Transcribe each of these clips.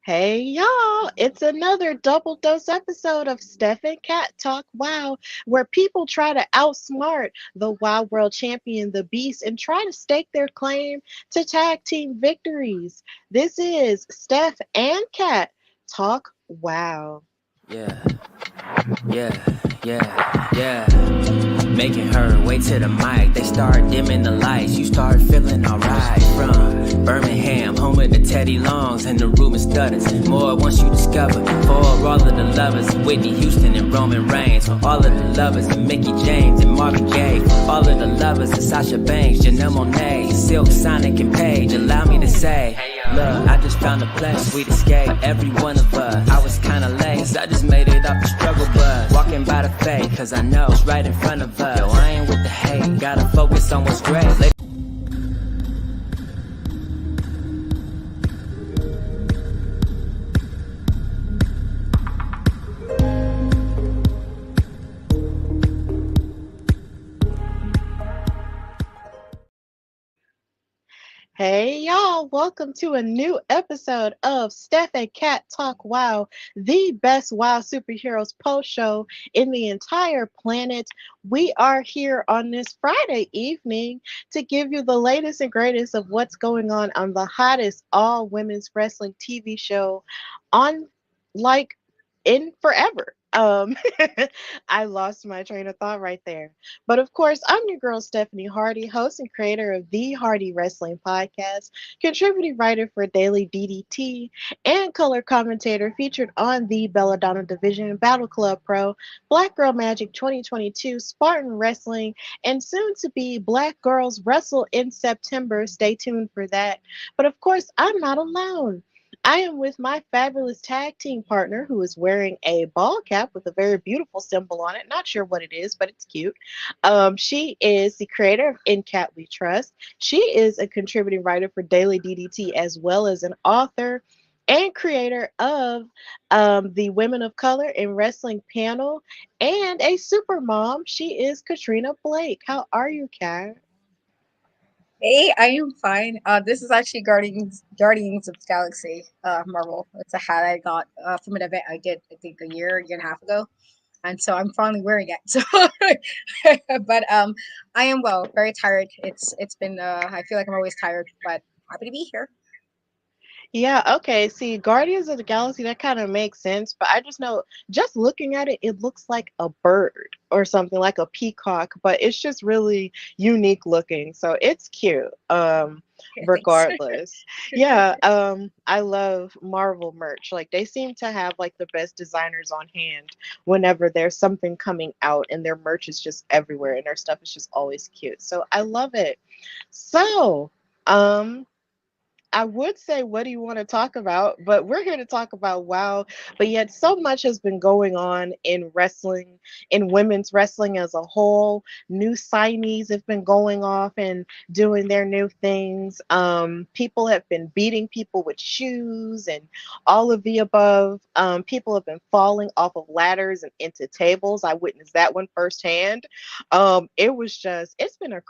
Hey y'all, it's another double dose episode of Steph and Cat Talk Wow, where people try to outsmart the WoW World Champion, the Beast, and try to stake their claim to tag team victories. This is Steph and Cat Talk Wow. Yeah, yeah. Making her way to the mic. They start dimming the lights. You start feeling alright. From Birmingham, home of the Teddy Longs, and the room is stutters. More once you discover. For all of the lovers, Whitney Houston and Roman Reigns. For all of the lovers, and Mickey James and Marvin Gaye. For all of the lovers, and Sasha Banks, Janelle Monáe, Silk, Sonic, and Paige. Allow me to say, look, I just found a place, sweet escape. Every one of us, I was kinda late, so I just made it off the struggle bus. Walking by the fate, cause I know it's right in front of us. Yo, I ain't with the hate, gotta focus on what's great. Hey y'all, welcome to a new episode of Steph and Cat Talk Wow, the best WoW superheroes post show in the entire planet. We are here on this Friday evening to give you the latest and greatest of what's going on the hottest all women's wrestling TV show on like in forever. I lost my train of thought right there. But of course, I'm your girl Stephanie Hardy, host and creator of the Hardy Wrestling Podcast, contributing writer for Daily DDT, and color commentator featured on the Belladonna Division, Battle Club Pro, Black Girl Magic 2022, Spartan Wrestling, and soon to be Black Girls Wrestle in September. Stay tuned for that. But of course, I'm not alone. I am with my fabulous tag team partner who is wearing a ball cap with a very beautiful symbol on it. Not sure what it is, but it's cute. She is the creator of In Cat We Trust. She is a contributing writer for Daily DDT as well as an author and creator of the Women of Color in Wrestling panel and a super mom. She is Katrina Blake. How are you, Kat? Hey, I am fine. This is actually Guardians of the Galaxy, Marvel. It's a hat I got from an event I did, I think, year and a half ago, and so I'm finally wearing it. So, but I am well, very tired. It's been I feel like I'm always tired, but happy to be here. Yeah, okay. See, Guardians of the Galaxy, that kind of makes sense, but I just know, just looking at it, it looks like a bird or something like a peacock, but it's just really unique looking. So it's cute. Thanks. Regardless. Yeah, I love Marvel merch. Like they seem to have like the best designers on hand whenever there's something coming out and their merch is just everywhere and their stuff is just always cute. So I love it. So, um I would say, what do you want to talk about? But we're here to talk about WoW. But yet, so much has been going on in wrestling, in women's wrestling as a whole. New signees have been going off and doing their new things. People have been beating people with shoes and all of the above. People have been falling off of ladders and into tables. I witnessed that one firsthand. It's been a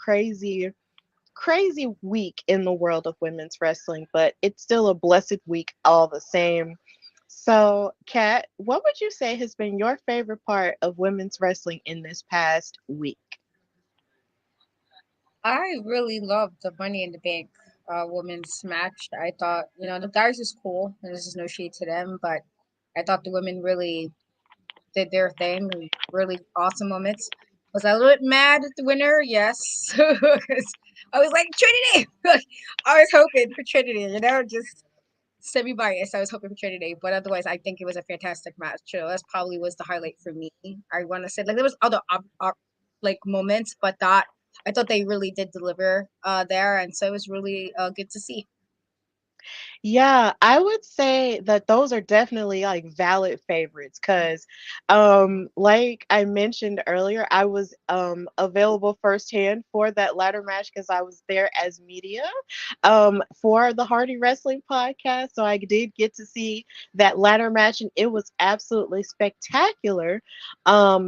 crazy week in the world of women's wrestling, but it's still a blessed week all the same. So, Kat, what would you say has been your favorite part of women's wrestling in this past week? I really loved the Money in the Bank women's match. I thought, the guys was cool, and there's no shade to them, but I thought the women really did their thing. Really awesome moments. Was I a little bit mad at the winner? Yes. I was like, Trinity! I was hoping for Trinity, just semi biased. I was hoping for Trinity, but otherwise, I think it was a fantastic match. That's probably was the highlight for me. I want to say, like, there was other like moments, but that I thought they really did deliver there, and so it was really good to see. Yeah, I would say that those are definitely like valid favorites because like I mentioned earlier, I was available firsthand for that ladder match because I was there as media for the Hardy Wrestling podcast. So I did get to see that ladder match and it was absolutely spectacular.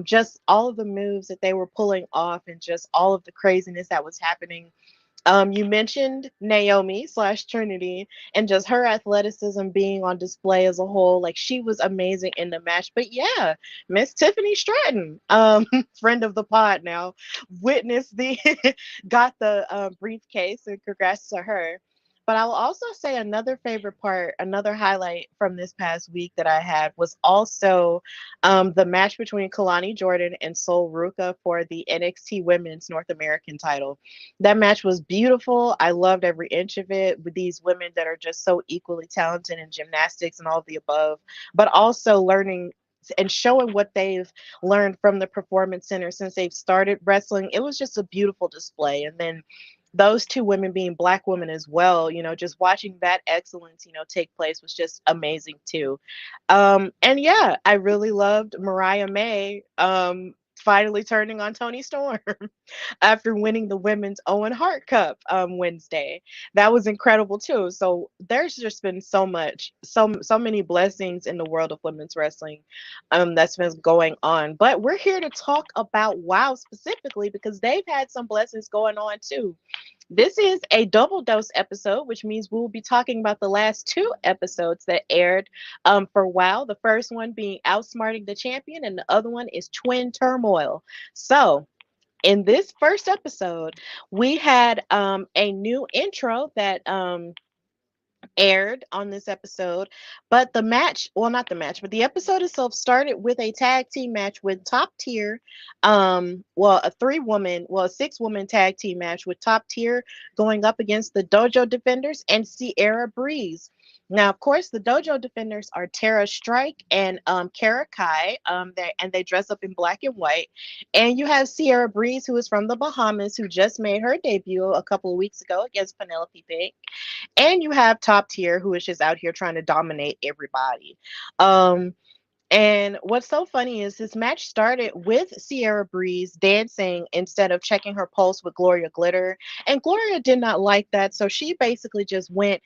Just all of the moves that they were pulling off and just all of the craziness that was happening You mentioned Naomi slash Trinity and just her athleticism being on display as a whole. Like she was amazing in the match. But yeah, Miss Tiffany Stratton, friend of the pod now, witnessed the got the briefcase, and congrats to her. But I will also say another favorite part, another highlight from this past week that I had was also the match between Kalani Jordan and Sol Ruka for the NXT Women's North American title. That match was beautiful. I loved every inch of it with these women that are just so equally talented in gymnastics and all of the above, but also learning and showing what they've learned from the performance center since they've started wrestling. It was just a beautiful display. And then those two women being black women as well, just watching that excellence, take place was just amazing too. And yeah, I really loved Mariah May finally turning on Tony Storm after winning the women's Owen Hart Cup Wednesday. That was incredible too. So there's just been so many blessings in the world of women's wrestling that's been going on. But we're here to talk about WoW specifically because they've had some blessings going on too. This is a double dose episode, which means we will be talking about the last two episodes that aired for WoW. The first one being Outsmarting the Champion, and the other one is Twin Turmoil. So, in this first episode, we had a new intro that aired on this episode. But the match, well, not the match, but the episode itself started with a tag team match with top tier, a 6 woman tag team match with top tier going up against the Dojo Defenders and Sierra Breeze. Now, of course, the Dojo Defenders are Tara Strike and Kara Kai, and they dress up in black and white. And you have Sierra Breeze, who is from the Bahamas, who just made her debut a couple of weeks ago against Penelope Pink. And you have top tier, who is just out here trying to dominate everybody. Um, and what's so funny is this match started with Sierra Breeze dancing instead of checking her pulse with Gloria Glitter. And Gloria did not like that. So she basically just went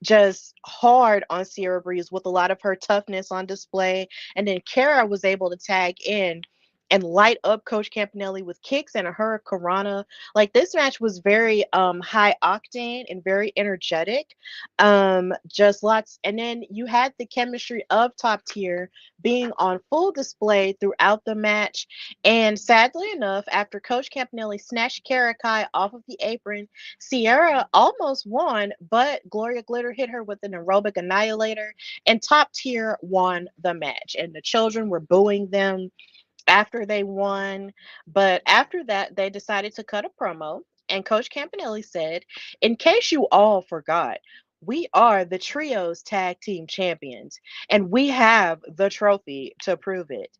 just hard on Sierra Breeze with a lot of her toughness on display. And then Kara was able to tag in and light up Coach Campanelli with kicks and a Hurricanrana. Like this match was very high octane and very energetic. Just lots, and then you had the chemistry of top tier being on full display throughout the match. And sadly enough, after Coach Campanelli snatched Karakai off of the apron, Sierra almost won, but Gloria Glitter hit her with an aerobic annihilator, and top tier won the match. And the children were booing them after they won. But after that, they decided to cut a promo. And Coach Campanelli said, in case you all forgot, we are the Trios Tag Team Champions, and we have the trophy to prove it.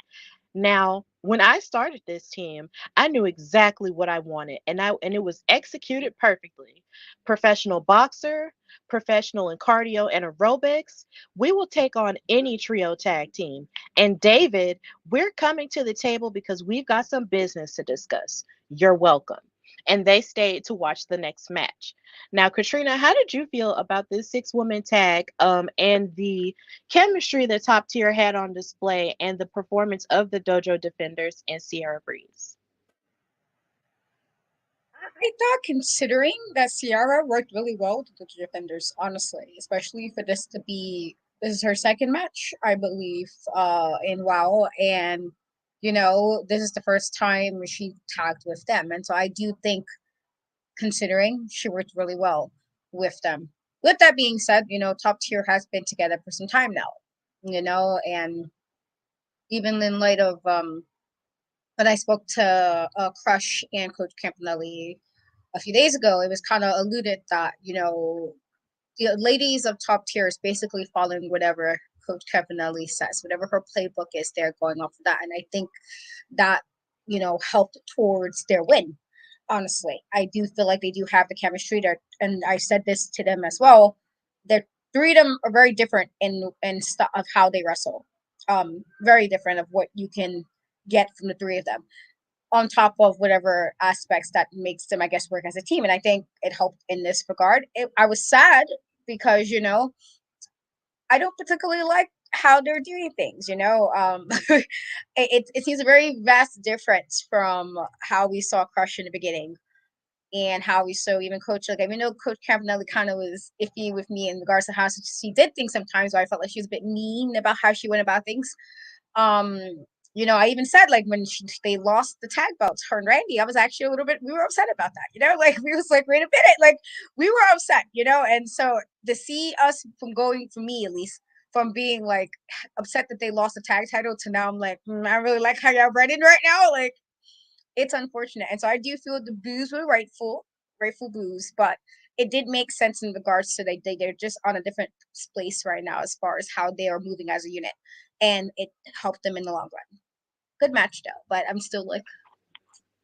Now, when I started this team, I knew exactly what I wanted, and it was executed perfectly. Professional boxer, professional in cardio and aerobics. We will take on any trio tag team. And David, we're coming to the table because we've got some business to discuss. You're welcome. And they stayed to watch the next match. Now, Katrina, how did you feel about this 6 woman tag and the chemistry that top tier had on display and the performance of the Dojo Defenders and Sierra Breeze? I thought considering that Ciara worked really well with the defenders, honestly, especially for this is her second match, I believe, in WoW, and this is the first time she tagged with them, and so I do think considering she worked really well with them. With that being said, top tier has been together for some time now, and even in light of when I spoke to Crush and Coach Campanelli a few days ago, it was kind of alluded that, the ladies of top tier is basically following whatever Coach Campanelli says, whatever her playbook is, they're going off of that. And I think that, helped towards their win. Honestly, I do feel like they do have the chemistry there. And I said this to them as well. The three of them are very different in stuff of how they wrestle. Very different of what you can get from the three of them on top of whatever aspects that makes them, I guess, work as a team. And I think it helped in this regard. I was sad because, I don't particularly like how they're doing things. It seems a very vast difference from how we saw Crush in the beginning. and how we saw even Coach, like, I mean, know Coach Campanelli kind of was iffy with me in regards to how she did things sometimes, where I felt like she was a bit mean about how she went about things. Um, I even said, like, when they lost the tag belts, her and Randy, I was actually a little bit, we were upset about that, like, we was like, wait a minute, like, we were upset, and so to see us from going, for me at least, from being like upset that they lost the tag title to now I'm like, I really like how y'all running right now, like, it's unfortunate. And so I do feel the boos were rightful boos, but it did make sense in regards to they're just on a different place right now as far as how they are moving as a unit. And it helped them in the long run. Good match though, but I'm still like,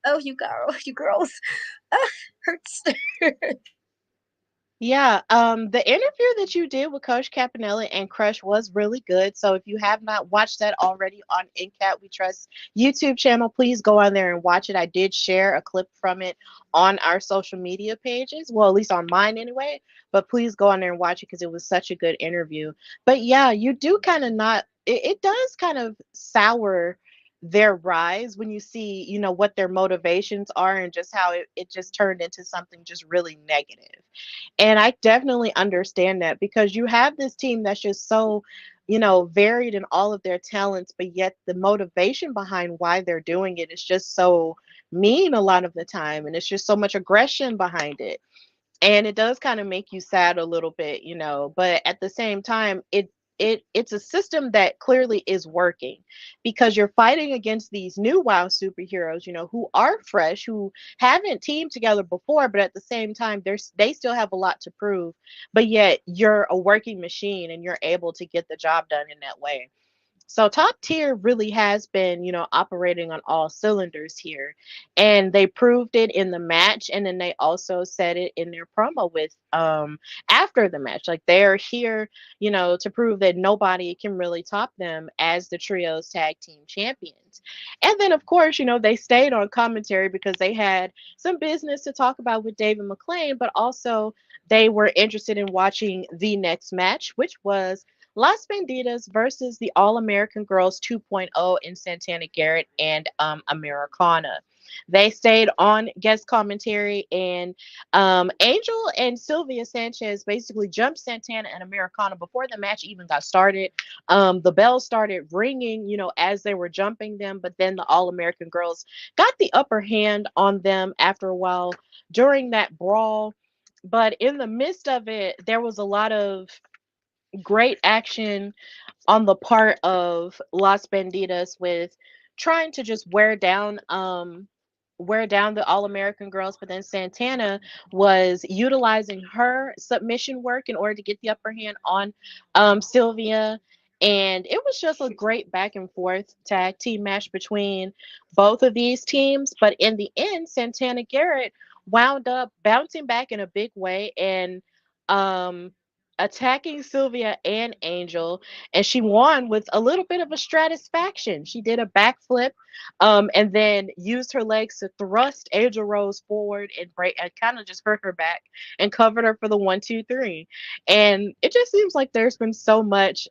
oh, you girls, hurts. Yeah, the interview that you did with Coach Campanelli and Crush was really good. So if you have not watched that already on NCAT We Trust YouTube channel, please go on there and watch it. I did share a clip from it on our social media pages, well, at least on mine anyway. But please go on there and watch it because it was such a good interview. But yeah, you do kind of not. It does kind of sour their rise when you see, what their motivations are and just how it just turned into something just really negative. And I definitely understand that because you have this team that's just so, varied in all of their talents, but yet the motivation behind why they're doing it is just so mean a lot of the time. And it's just so much aggression behind it, and it does kind of make you sad a little bit, but at the same time it's a system that clearly is working because you're fighting against these new WoW superheroes, who are fresh, who haven't teamed together before, but at the same time they still have a lot to prove, but yet you're a working machine and you're able to get the job done in that way. So top tier really has been, operating on all cylinders here. And they proved it in the match, and then they also said it in their promo with after the match. Like they're here, to prove that nobody can really top them as the trios tag team champions. And then of course, they stayed on commentary because they had some business to talk about with David McClain, but also they were interested in watching the next match, which was Las Bandidas versus the All American Girls 2.0 in Santana Garrett and Americana. They stayed on guest commentary, and Angel and Sylvia Sanchez basically jumped Santana and Americana before the match even got started. The bells started ringing, as they were jumping them, but then the All American Girls got the upper hand on them after a while during that brawl. But in the midst of it, there was a lot of great action on the part of Las Bandidas with trying to just wear down the All American Girls, but then Santana was utilizing her submission work in order to get the upper hand on Sylvia. And it was just a great back and forth tag team match between both of these teams. But in the end, Santana Garrett wound up bouncing back in a big way and um attacking Sylvia and Angel, and she won with a little bit of a stratisfaction. She did a backflip, and then used her legs to thrust Angel Rose forward and break and kind of just hurt her back and covered her for the 1, 2, 3. And it just seems like there's been so much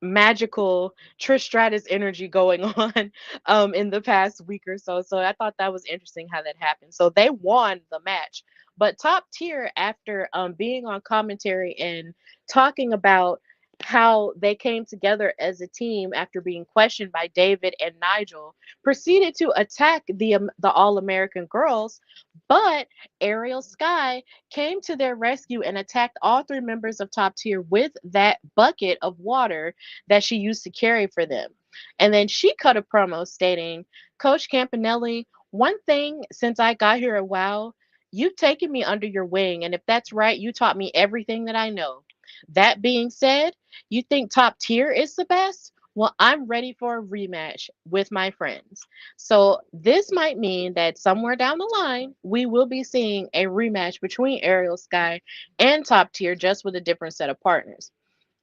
magical Trish Stratus energy going on in the past week or so. So I thought that was interesting how that happened. So they won the match. But top tier, after being on commentary and talking about how they came together as a team after being questioned by David and Nigel, proceeded to attack the All American Girls, but Ariel Sky came to their rescue and attacked all three members of top tier with that bucket of water that she used to carry for them. And then she cut a promo stating, Coach Campanelli, one thing since I got here a while, you've taken me under your wing. And if that's right, you taught me everything that I know. That being said, you think top tier is the best? Well, I'm ready for a rematch with my friends. So this might mean that somewhere down the line, we will be seeing a rematch between Ariel Sky and top tier, just with a different set of partners.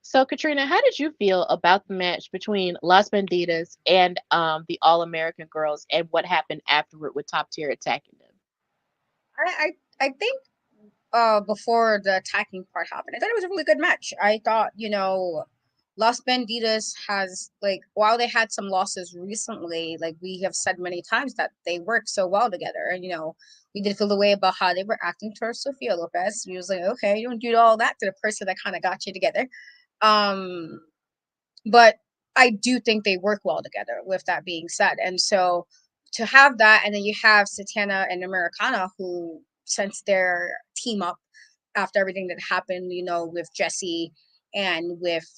So, Katrina, how did you feel about the match between Las Bandidas and the All American Girls and what happened afterward with top tier attacking them? I think before the attacking part happened, I thought it was a really good match. I thought, Los Bandidas has, like, while they had some losses recently, like we have said many times that they work so well together. And, we did feel the way about how they were acting towards Sofia Lopez. We was like, okay, you don't do all that to the person that kind of got you together. Um, but I do think they work well together, with that being said. And so to have that, and then you have Satana and Americana, who, since their team up after everything that happened, with Jesse and with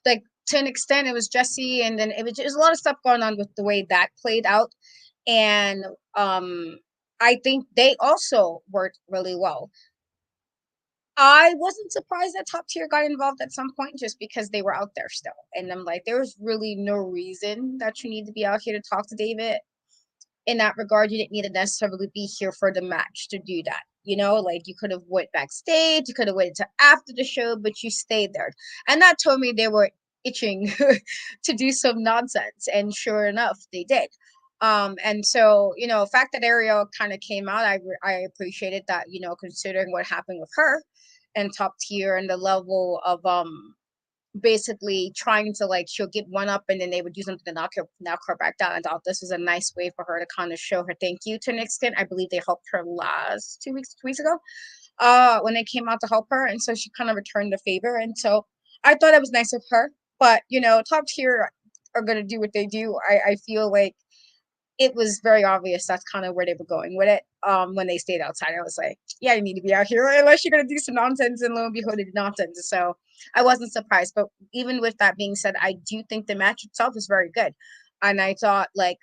like, to an extent it was Jesse, and then it was just a lot of stuff going on with the way that played out. And I think they also worked really well. I wasn't surprised that Top Tier got involved at some point, just because they were out there still. And I'm like, there's really no reason that you need to be out here to talk to David. In that regard, you didn't need to necessarily be here for the match to do that. Like, you could have went backstage, you could have waited till after the show, but you stayed there. And that told me they were itching to do some nonsense. And sure enough, they did. And so, fact that Ariel kind of came out, I appreciated that, considering what happened with her and Top Tier, and the level of basically trying to, like, she'll get one up and then they would do something to knock her back down. I thought this was a nice way for her to kind of show her thank you to an extent. I believe they helped her last 2 weeks ago, when they came out to help her, and so she kind of returned the favor. And so I thought it was nice of her. But Top Tier are gonna do what they do. I feel like it was very obvious that's kind of where they were going with it. When they stayed outside, I was like, yeah, you need to be out here unless you're gonna do some nonsense, and lo and behold, they did nonsense. So I wasn't surprised. But even with that being said, I do think the match itself is very good. And I thought, like,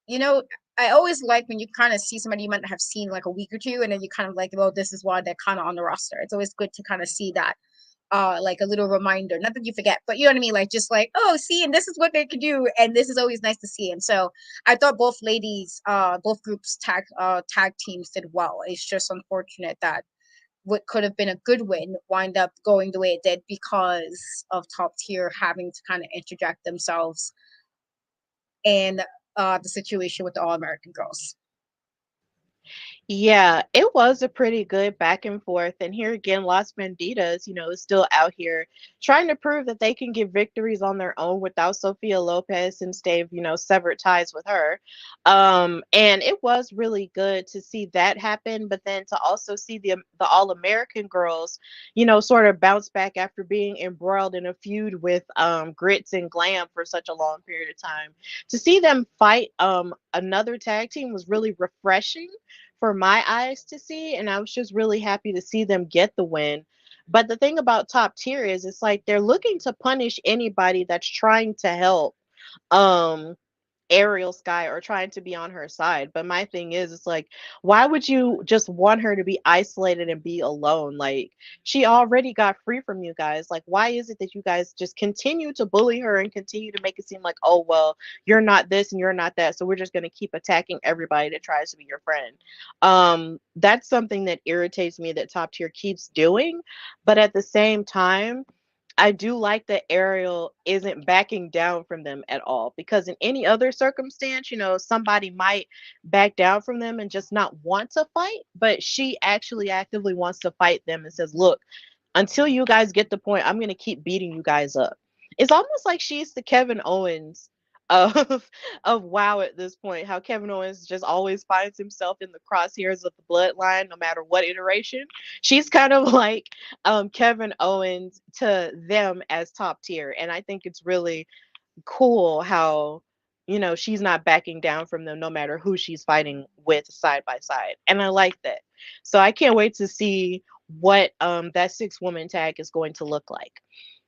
you know, I always like when you kind of see somebody you might not have seen like a week or two, and then you kind of like, well, this is why they're kind of on the roster. It's always good to kind of see that, like a little reminder, not that you forget, but you know what I mean, like, just like, oh, see, and this is what they could do, and this is always nice to see. And so I thought both ladies, both groups, tag teams did well. It's just unfortunate that what could have been a good win wind up going the way it did, because of Top Tier having to kind of interject themselves in the situation with the All American girls. Yeah, it was a pretty good back and forth. And here again, Las Banditas, is still out here trying to prove that they can get victories on their own without Sofia Lopez, since they've, severed ties with her. And it was really good to see that happen, but then to also see the All American girls, sort of bounce back after being embroiled in a feud with Grits and Glam for such a long period of time. To see them fight another tag team was really refreshing for my eyes to see, and I was just really happy to see them get the win. But the thing about Top Tier is, it's like they're looking to punish anybody that's trying to help. Um Ariel Sky, or trying to be on her side. But my thing is, it's like, why would you just want her to be isolated and be alone? Like, she already got free from you guys. Like, why is it that you guys just continue to bully her and continue to make it seem like, oh, well, you're not this and you're not that, so we're just going to keep attacking everybody that tries to be your friend? That's something that irritates me that Top Tier keeps doing. But at the same time, I do like that Ariel isn't backing down from them at all, because in any other circumstance, somebody might back down from them and just not want to fight, but she actually actively wants to fight them and says, "Look, until you guys get the point, I'm going to keep beating you guys up." It's almost like she's the Kevin Owens of WoW at this point. How Kevin Owens just always finds himself in the crosshairs of the bloodline, no matter what iteration. She's kind of like Kevin Owens to them as Top Tier, and I think it's really cool how she's not backing down from them no matter who she's fighting with side by side, and I like that. So I can't wait to see what that 6-woman tag is going to look like.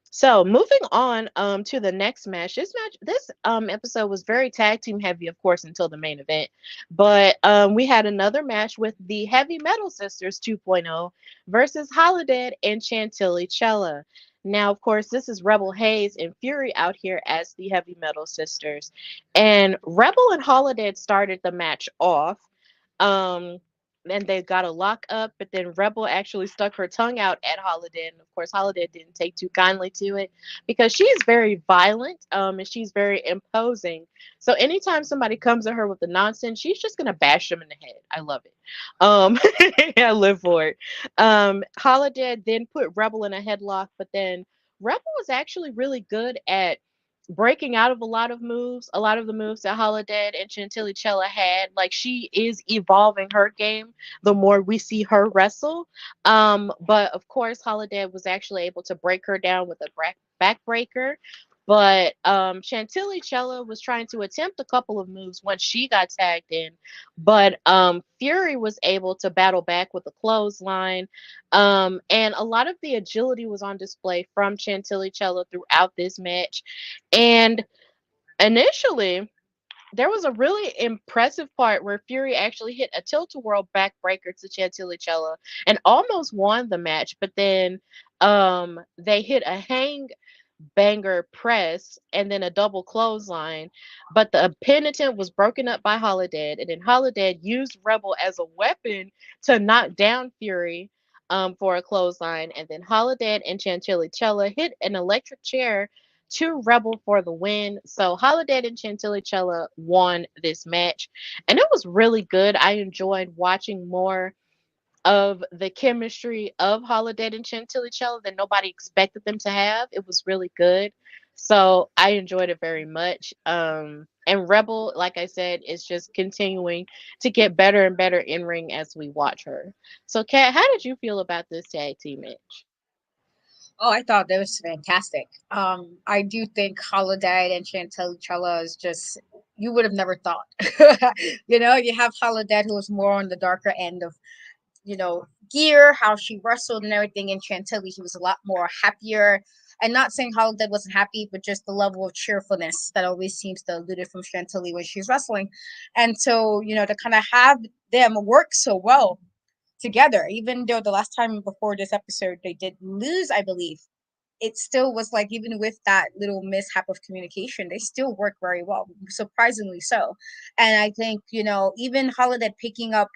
So moving on to the next match. This episode was very tag team heavy, of course, until the main event. But we had another match with the Heavy Metal Sisters 2.0 versus Holidead and Chantilly Chella. Now, of course, this is Rebel Haze and Fury out here as the Heavy Metal Sisters. And Rebel and Holidead started the match off. Um and they got a lock up, but then Rebel actually stuck her tongue out at Holiday, and of course Holiday didn't take too kindly to it because she's very violent, and she's very imposing. So anytime somebody comes at her with the nonsense, she's just gonna bash them in the head. I love it. Um, I live for it. Holiday then put Rebel in a headlock, but then Rebel was actually really good at breaking out of a lot of moves, a lot of the moves that Holiday and Chantilly Chella had. Like she is evolving her game the more we see her wrestle. But of course, Holiday was actually able to break her down with a backbreaker. But Chantilly Chella was trying to attempt a couple of moves once she got tagged in. But Fury was able to battle back with a clothesline. And a lot of the agility was on display from Chantilly Chella throughout this match. And initially, there was a really impressive part where Fury actually hit a tilt-a-whirl backbreaker to Chantilly Chella and almost won the match, but then they hit a hang banger press and then a double clothesline, but the penitent was broken up by Holidead, and then Holidead used Rebel as a weapon to knock down Fury for a clothesline, and then Holidead and Chantilly Chella hit an electric chair to Rebel for the win. So Holiday and Chantilly Chella won this match, and it was really good. I enjoyed watching more of the chemistry of Holiday and Chantilly Chella that nobody expected them to have. It was really good. So I enjoyed it very much. And Rebel, like I said, is just continuing to get better and better in ring as we watch her. So, Kat, how did you feel about this tag team match? Oh, I thought that was fantastic. I do think Holiday and Chantilly Chella is just you would have never thought. You have Holiday who was more on the darker end of gear, how she wrestled and everything. In Chantilly, she was a lot more happier. And not saying Holiday wasn't happy, but just the level of cheerfulness that always seems to elude it from Chantilly when she's wrestling. And so, to kind of have them work so well together, even though the last time before this episode they did lose, I believe, it still was like even with that little mishap of communication, they still work very well, surprisingly so. And I think even Holiday picking up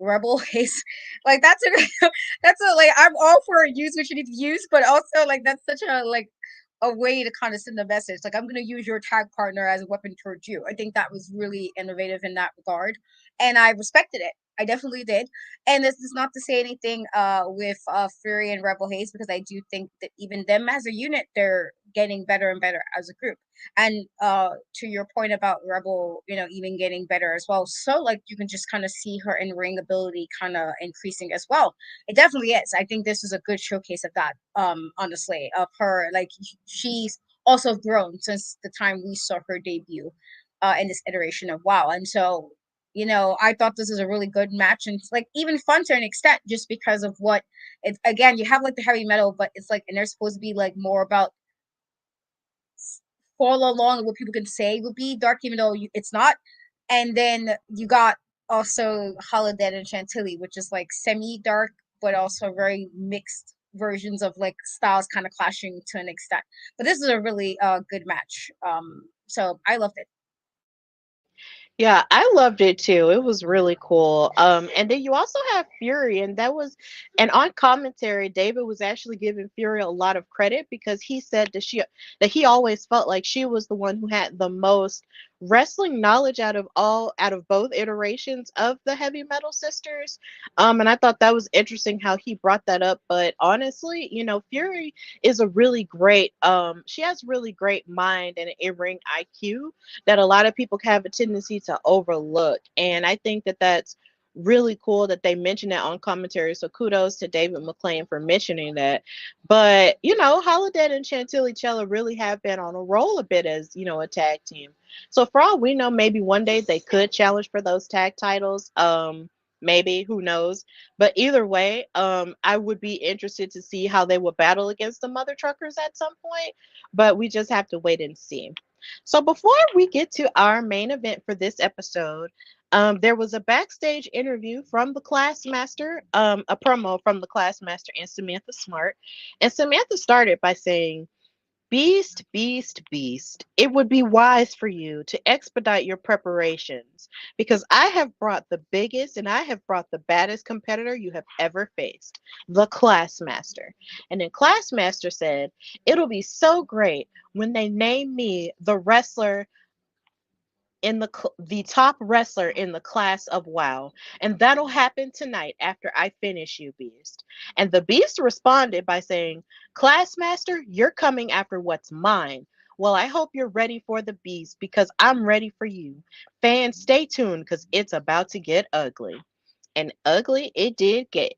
Rebel Haze, like that's a like I'm all for use what you need to use, but also like that's such a way to kind of send a message. Like I'm gonna use your tag partner as a weapon towards you. I think that was really innovative in that regard, and I respected it. I definitely did. And this is not to say anything with Fury and Rebel Haze because I do think that even them as a unit, they're getting better and better as a group. And to your point about Rebel, even getting better as well. So like you can just kind of see her in ring ability kind of increasing as well. It definitely is. I think this is a good showcase of that. Honestly, of her like she's also grown since the time we saw her debut in this iteration of WoW. And so I thought this was a really good match and like even fun to an extent just because of what it again, you have like the heavy metal, but it's like and they're supposed to be like more about follow along what people can say would be dark, even though it's not. And then you got also Holiday and Chantilly, which is like semi dark, but also very mixed versions of like styles kind of clashing to an extent. But this is a really good match. So I loved it. Yeah, I loved it too. It was really cool. And then you also have Fury, and and on commentary, David was actually giving Fury a lot of credit because he said that he always felt like she was the one who had the most wrestling knowledge out of both iterations of the Heavy Metal Sisters. And I thought that was interesting how he brought that up. But honestly, Fury is a really great. She has really great mind and an in-ring IQ that a lot of people have a tendency to overlook. And I think that that's really cool that they mentioned that on commentary. So kudos to David McClain for mentioning that. But, Holiday and Chantilly Chella really have been on a roll a bit as, a tag team. So for all we know, maybe one day they could challenge for those tag titles. Maybe, who knows? But either way, I would be interested to see how they would battle against the Mother Truckers at some point. But we just have to wait and see. So before we get to our main event for this episode, there was a backstage interview from the Classmaster, a promo from the Classmaster and Samantha Smart. And Samantha started by saying, Beast, beast, beast. It would be wise for you to expedite your preparations because I have brought the biggest and I have brought the baddest competitor you have ever faced, the Classmaster. And then Classmaster said, it'll be so great when they name me the wrestler in the top wrestler in the class of WoW, and that'll happen tonight after I finish you, Beast. And the Beast responded by saying, "Classmaster, you're coming after what's mine." Well, I hope you're ready for the Beast because I'm ready for you. Fans, stay tuned because it's about to get ugly. And ugly it did get.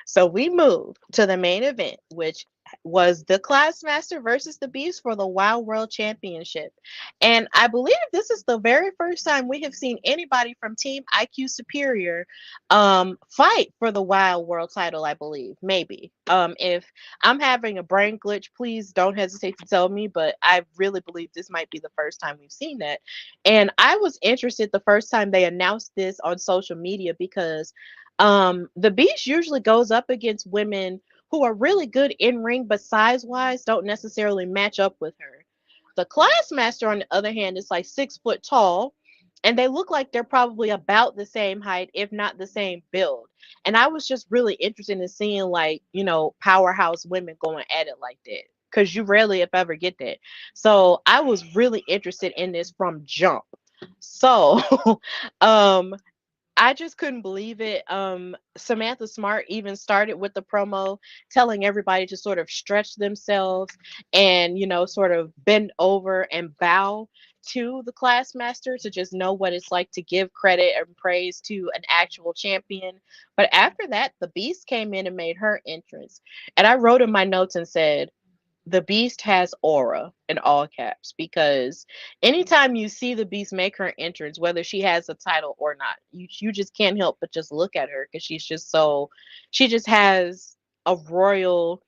So we moved to the main event, which was the Classmaster versus the Beast for the WoW World Championship. And I believe this is the very first time we have seen anybody from Team IQ Superior fight for the WoW World title, I believe. Maybe. If I'm having a brain glitch, please don't hesitate to tell me, but I really believe this might be the first time we've seen that. And I was interested the first time they announced this on social media because the Beast usually goes up against women who are really good in ring, but size wise don't necessarily match up with her. The Classmaster, on the other hand, is like 6 foot tall, and they look like they're probably about the same height, if not the same build. And I was just really interested in seeing, like, powerhouse women going at it like that. Because you rarely, if ever, get that. So I was really interested in this from jump. So, um, I just couldn't believe it. Samantha Smart even started with the promo telling everybody to sort of stretch themselves and, sort of bend over and bow to the Classmaster to just know what it's like to give credit and praise to an actual champion. But after that, the Beast came in and made her entrance. And I wrote in my notes and said, the Beast has aura in all caps because anytime you see the Beast make her entrance, whether she has a title or not, you just can't help but just look at her because she just has a royal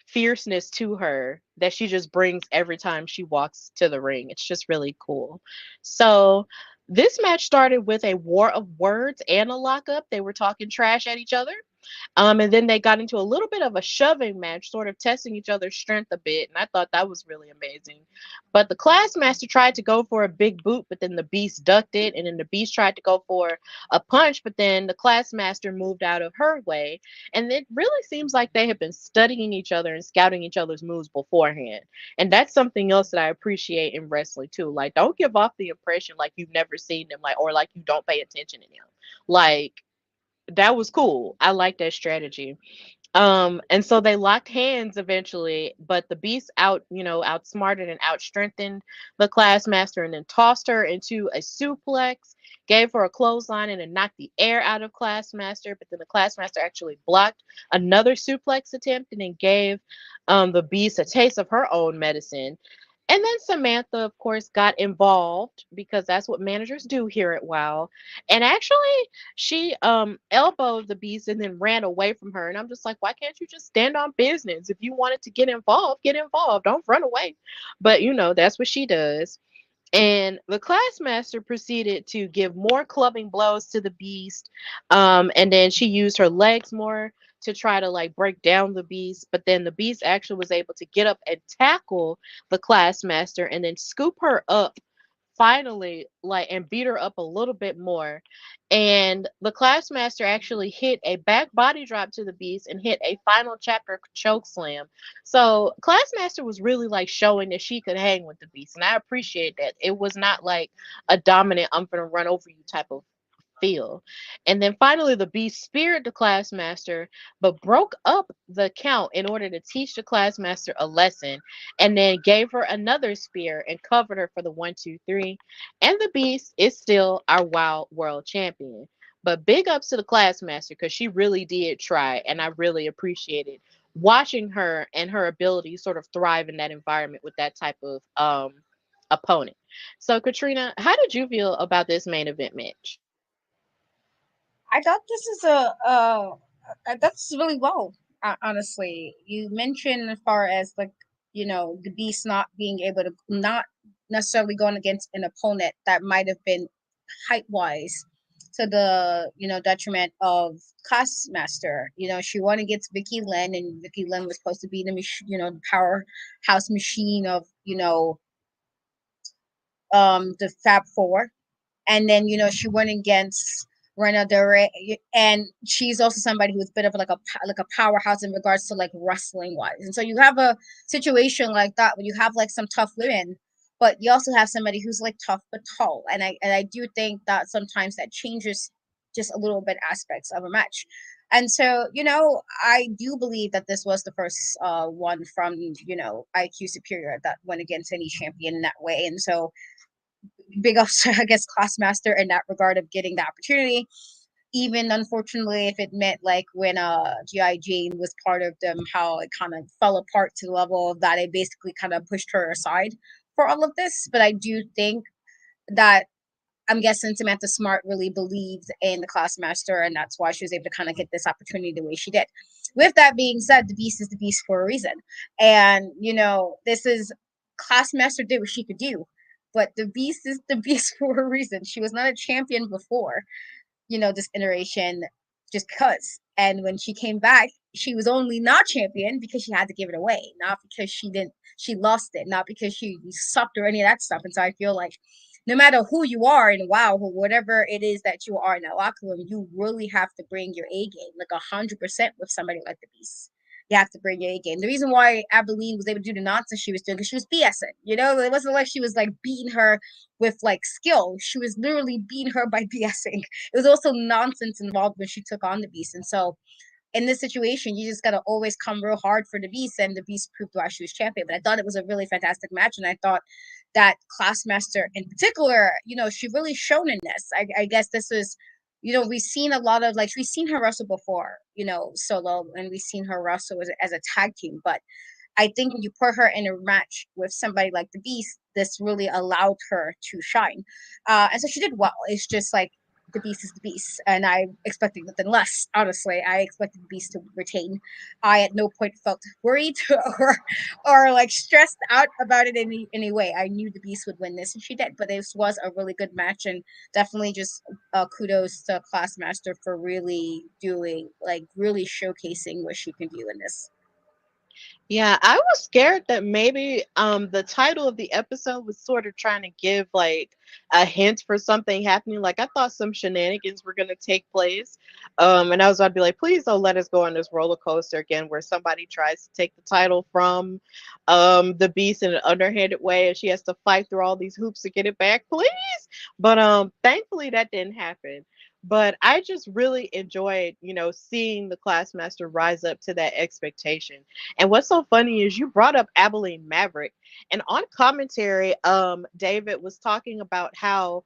fierceness to her that she just brings every time she walks to the ring. It's just really cool. So this match started with a war of words and a lockup. They were talking trash at each other. And then they got into a little bit of a shoving match, sort of testing each other's strength a bit. And I thought that was really amazing. But the Classmaster tried to go for a big boot, but then the Beast ducked it. And then the Beast tried to go for a punch, but then the Classmaster moved out of her way. And it really seems like they have been studying each other and scouting each other's moves beforehand. And that's something else that I appreciate in wrestling too. Like, don't give off the impression like you've never seen them, like, or like you don't pay attention to them. Like, that was cool. I like that strategy. And so they locked hands eventually, but the Beast outsmarted and outstrengthened the Classmaster and then tossed her into a suplex, gave her a clothesline, and then knocked the air out of Classmaster. But then the Classmaster actually blocked another suplex attempt and then gave the Beast a taste of her own medicine. And then Samantha, of course, got involved because that's what managers do here at WoW. And actually, she elbowed the Beast and then ran away from her. And I'm just like, why can't you just stand on business? If you wanted to get involved, get involved. Don't run away. But that's what she does. And the Classmaster proceeded to give more clubbing blows to the Beast. And then she used her legs more to try to like break down the Beast. But then the Beast actually was able to get up and tackle the Classmaster and then scoop her up finally, like, and beat her up a little bit more. And the Classmaster actually hit a back body drop to the Beast and hit a final chapter choke slam. So Classmaster was really like showing that she could hang with the Beast, and I appreciate that. It was not like a dominant I'm gonna run over you type of feel. And then finally the Beast speared the Classmaster, but broke up the count in order to teach the Classmaster a lesson, and then gave her another spear and covered her for the 1, 2, 3. And the Beast is still our WoW World Champion. But big ups to the Classmaster because she really did try, and I really appreciated watching her and her ability sort of thrive in that environment with that type of opponent. So Katrina, how did you feel about this main event match? I thought this is that's really well. Honestly, you mentioned as far as like the Beast not being able to not necessarily going against an opponent that might have been height wise to the detriment of Classmaster. She won against Vicky Lynn, and Vicky Lynn was supposed to be the powerhouse machine of the Fab Four, and then she went against Rena Del Rey, and she's also somebody who's a bit of like a powerhouse in regards to like wrestling wise. And so you have a situation like that where you have like some tough women, but you also have somebody who's like tough but tall. And I do think that sometimes that changes just a little bit aspects of a match. And so, I do believe that this was the first one from, IQ Superior that went against any champion in that way. And so big ups to, I guess, Classmaster in that regard of getting the opportunity. Even unfortunately, if it meant like when GI Jane was part of them, how it kind of fell apart to the level of that it basically kind of pushed her aside for all of this. But I do think that I'm guessing Samantha Smart really believed in the Classmaster, and that's why she was able to kind of get this opportunity the way she did. With that being said, the beast is the beast for a reason. And, this is Classmaster did what she could do, but the beast is the beast for a reason. She was not a champion before, this iteration just because. And when she came back, she was only not champion because she had to give it away, not because she lost it, not because she sucked or any of that stuff. And so I feel like no matter who you are in WoW, or whatever it is that you are in that locker room, you really have to bring your A game, like 100% with somebody like the Beast. You have to bring your A game. The reason why Abilene was able to do the nonsense she was doing, because she was BSing. It wasn't like she was like beating her with like skill. She was literally beating her by BSing. It was also nonsense involved when she took on the Beast. And so in this situation, you just got to always come real hard for the Beast, and the Beast proved why she was champion. But I thought it was a really fantastic match, and I thought that Classmaster in particular, she really shone in this. I guess this was, we've seen a lot of, like, we've seen her wrestle before, solo, and we've seen her wrestle as a tag team. But I think when you put her in a match with somebody like the Beast, this really allowed her to shine. And so she did well. It's just like the Beast is the Beast, and I expected nothing less. Honestly, I expected the Beast to retain. I at no point felt worried or like stressed out about it in any way. I knew the Beast would win this, and she did. But this was a really good match, and definitely just kudos to Classmaster for really doing, like, really showcasing what she can do in this. Yeah, I was scared that maybe the title of the episode was sort of trying to give like a hint for something happening. Like I thought some shenanigans were gonna take place. And I was about to be like, please don't let us go on this roller coaster again where somebody tries to take the title from the beast in an underhanded way and she has to fight through all these hoops to get it back, please. But thankfully that didn't happen. But I just really enjoyed, seeing the Classmaster rise up to that expectation. And what's so funny is you brought up Abilene Maverick, and on commentary, David was talking about how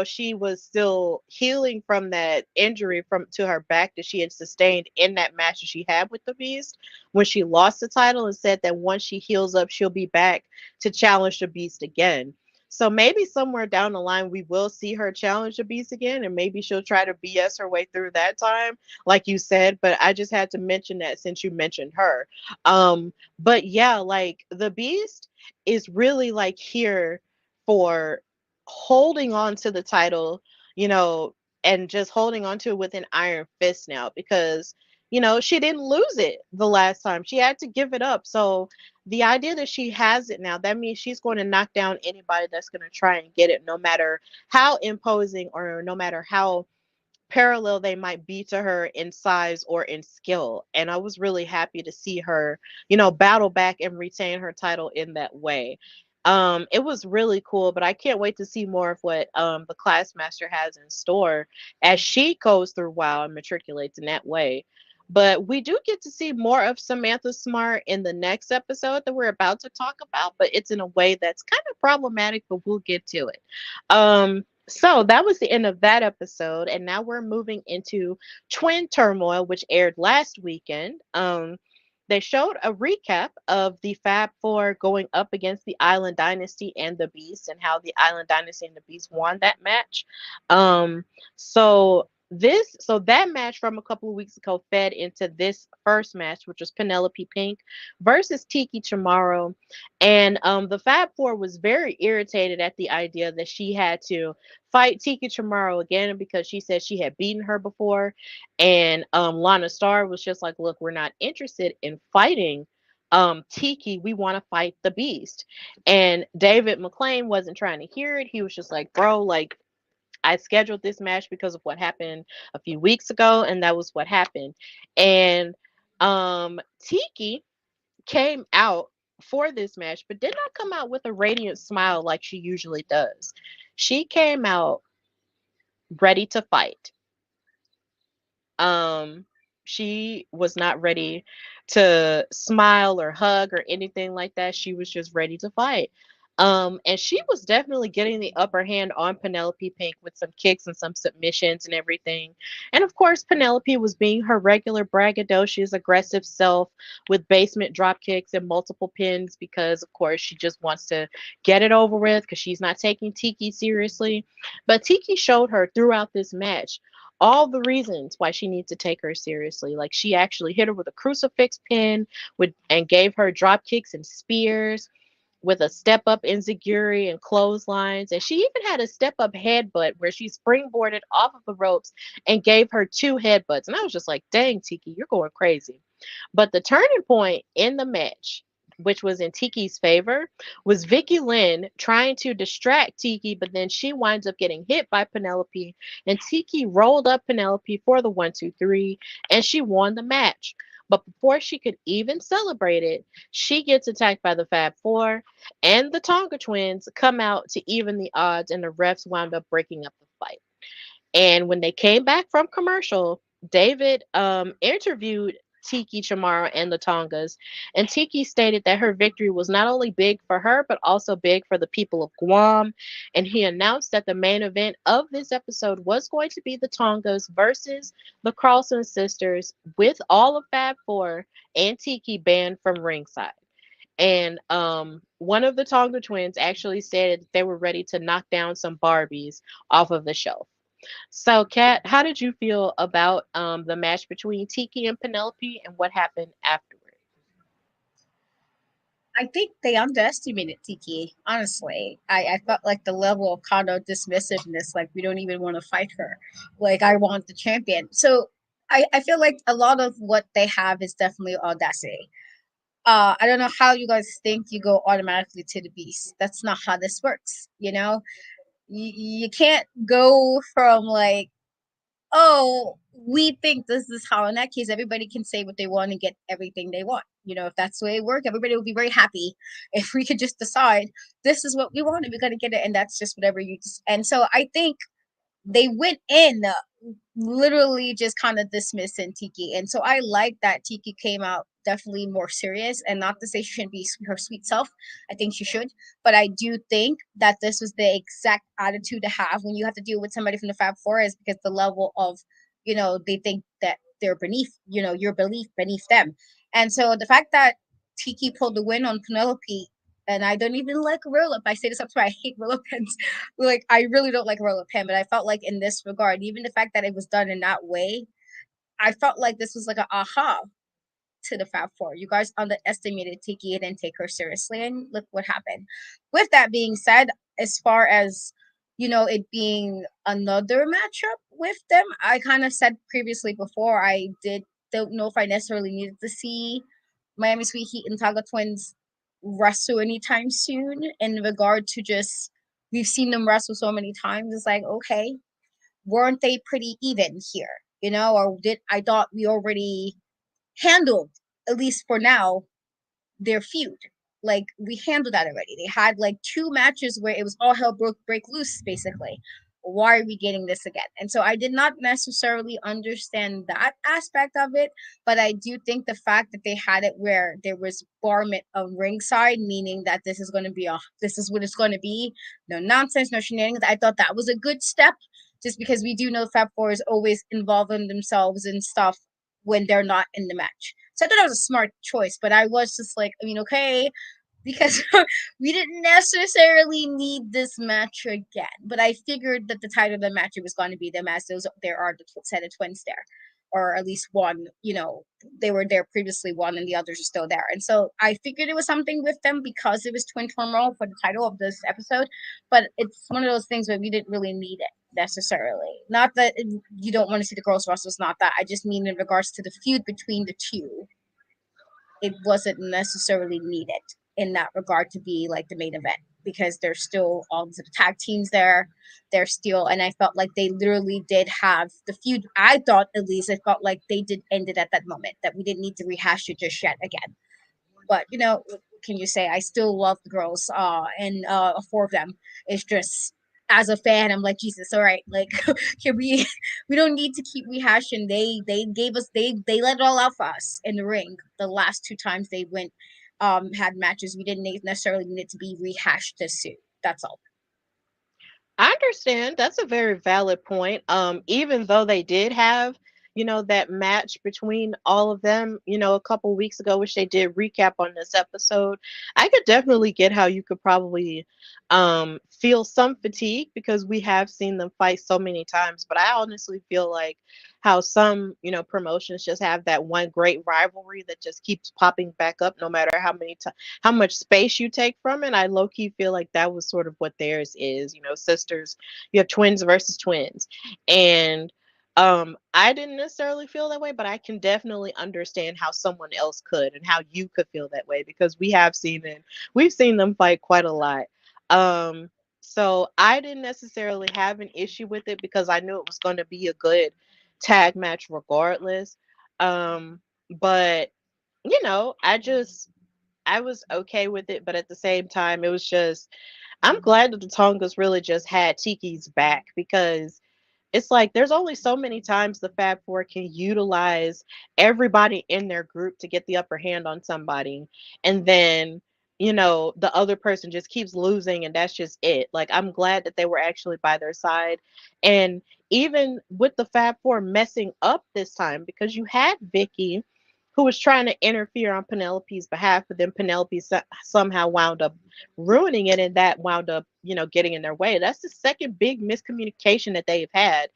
she was still healing from that injury from to her back that she had sustained in that match that she had with the Beast when she lost the title, and said that once she heals up, she'll be back to challenge the Beast again. So maybe somewhere down the line we will see her challenge the Beast again, and maybe she'll try to BS her way through that time, like you said. But I just had to mention that since you mentioned her. But yeah, like the Beast is really like here for holding on to the title, you know, and just holding on to it with an iron fist now because she didn't lose it the last time. She had to give it up. So the idea that she has it now, that means she's going to knock down anybody that's going to try and get it, no matter how imposing or no matter how parallel they might be to her in size or in skill. And I was really happy to see her, battle back and retain her title in that way. It was really cool, but I can't wait to see more of what the Classmaster has in store as she goes through WoW and matriculates in that way. But we do get to see more of Samantha Smart in the next episode that we're about to talk about, but it's in a way that's kind of problematic, but we'll get to it. So that was the end of that episode, and now we're moving into Twin Turmoil, which aired last weekend. They showed a recap of the Fab Four going up against the Island Dynasty and the Beast, and how the Island Dynasty and the Beast won that match. So That match from a couple of weeks ago fed into this first match, which was Penelope Pink versus Tiki Chamorro. And the Fab Four was very irritated at the idea that she had to fight Tiki Chamorro again because she said she had beaten her before. And Lana Starr was just like, look, we're not interested in fighting Tiki. We want to fight the Beast. And David McClain wasn't trying to hear it. He was just like, bro, like, I scheduled this match because of what happened a few weeks ago, and that was what happened. And Tiki came out for this match, but did not come out with a radiant smile like she usually does. She came out ready to fight. Um, she was not ready to smile or hug or anything like that. She was just ready to fight. And she was definitely getting the upper hand on Penelope Pink with some kicks and some submissions and everything. And of course, Penelope was being her regular braggadocious, aggressive self with basement drop kicks and multiple pins because, of course, she just wants to get it over with because she's not taking Tiki seriously. But Tiki showed her throughout this match all the reasons why she needs to take her seriously. Like she actually hit her with a crucifix pin with and gave her drop kicks and spears with a step up enziguri and clotheslines. And she even had a step up headbutt where she springboarded off of the ropes and gave her two headbutts. And I was just like, dang, Tiki, you're going crazy. But the turning point in the match, which was in Tiki's favor, was Vicky Lynn trying to distract Tiki, but then she winds up getting hit by Penelope, and Tiki rolled up Penelope for the 1, 2, 3, and she won the match. But before she could even celebrate it, she gets attacked by the Fab Four, and the Tonga twins come out to even the odds, and the refs wound up breaking up the fight. And when they came back from commercial, David interviewed Tiki Chamorro and the Tongas, and Tiki stated that her victory was not only big for her, but also big for the people of Guam. And he announced that the main event of this episode was going to be the Tongas versus the Carlson sisters, with all of Fab Four and Tiki banned from ringside. And one of the Tonga twins actually said they were ready to knock down some Barbies off of the shelf. So, Kat, how did you feel about the match between Tiki and Penelope and what happened afterward? I think they underestimated Tiki. Honestly, I felt like the level of kind of dismissiveness, like we don't even want to fight her. Like I want the champion. So I feel like a lot of what they have is definitely audacity. I don't know how you guys think you go automatically to the beast. That's not how this works. You can't go from like, oh, we think this is how. In that case, everybody can say what they want and get everything they want. If that's the way it works, everybody will be very happy if we could just decide this is what we want and we're gonna get it, and that's just whatever you just. And so I think they went in literally just kind of dismissing Tiki. And so I like that Tiki came out definitely more serious, and not to say she shouldn't be her sweet self. I think she should. But I do think that this was the exact attitude to have when you have to deal with somebody from the Fab Four, is because the level of, they think that they're beneath, your belief beneath them. And so the fact that Tiki pulled the win on Penelope, and I don't even like roll up. I say this up to I hate roll up pins. Like I really don't like roll up pin, but I felt like in this regard, even the fact that it was done in that way, I felt like this was like an aha to the Fab Four. You guys underestimated Tiki and didn't take her seriously, and look what happened. With that being said, as far as it being another matchup with them, I kind of said previously before I don't know if I necessarily needed to see Miami Sweet Heat and Taga Twins wrestle anytime soon. In regard to just we've seen them wrestle so many times, it's like, okay, weren't they pretty even here? Or did I thought we already handled, at least for now, their feud. Like we handled that already. They had like two matches where it was all hell broke break loose, basically. Why are we getting this again? And so I did not necessarily understand that aspect of it, but I do think the fact that they had it where there was barment on ringside, meaning that this is what it's going to be, no nonsense, no shenanigans. I thought that was a good step, just because we do know Fab Four is always involving themselves in stuff when they're not in the match. So I thought that was a smart choice, but I was just like, I mean, okay, because we didn't necessarily need this match again. But I figured that the title of the match was going to be them, as those there are the set of twins there, or at least one. They were there previously, one, and the others are still there. And so I figured it was something with them because it was Twin Turmoil for the title of this episode. But it's one of those things where we didn't really need it necessarily. Not that you don't want to see the girls wrestle. It's not that. I just mean in regards to the feud between the two, it wasn't necessarily needed in that regard to be like the main event, because there's still all the tag teams there. They're still, and I felt like they literally did have the feud. I thought, at least, I felt like they did end it at that moment, that we didn't need to rehash it just yet again. But what can you say? I still love the girls, and four of them. It's just, as a fan, I'm like, Jesus, all right, like, can we don't need to keep rehashing. They gave us, they let it all out for us in the ring the last two times they went, had matches. We didn't necessarily need it to be rehashed this soon. That's all. I understand. That's a very valid point. Even though they did have, that match between all of them, a couple weeks ago, which they did recap on this episode, I could definitely get how you could probably feel some fatigue because we have seen them fight so many times. But I honestly feel like how some, promotions just have that one great rivalry that just keeps popping back up no matter how much space you take from it. I low key feel like that was sort of what theirs is, sisters. You have twins versus twins. And I didn't necessarily feel that way, but I can definitely understand how someone else could and how you could feel that way because we've seen them fight quite a lot. Um so I didn't necessarily have an issue with it because I knew it was going to be a good tag match regardless. But I was okay with it, but at the same time, it was just I'm glad that the Tongas really just had Tiki's back because it's like there's only so many times the Fab Four can utilize everybody in their group to get the upper hand on somebody, and then the other person just keeps losing, and that's just it. Like I'm glad that they were actually by their side, and even with the Fab Four messing up this time because you had Vicky who was trying to interfere on Penelope's behalf, but then Penelope somehow wound up ruining it, and that wound up, getting in their way. That's the second big miscommunication that they've had,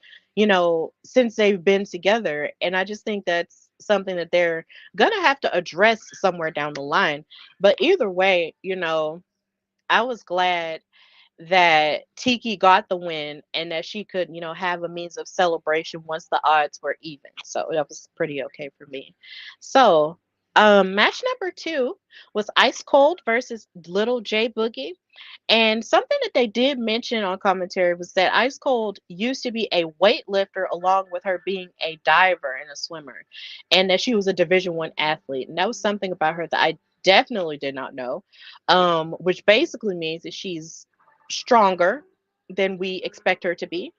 since they've been together. And I just think that's something that they're gonna have to address somewhere down the line. But either way, I was glad that Tiki got the win and that she could, have a means of celebration once the odds were even. So that was pretty okay for me. So, match number 2 was Ice Cold versus Little J Boogie. And something that they did mention on commentary was that Ice Cold used to be a weightlifter along with her being a diver and a swimmer, and that she was a Division 1 athlete. And that was something about her that I definitely did not know, which basically means that she's stronger than we expect her to be.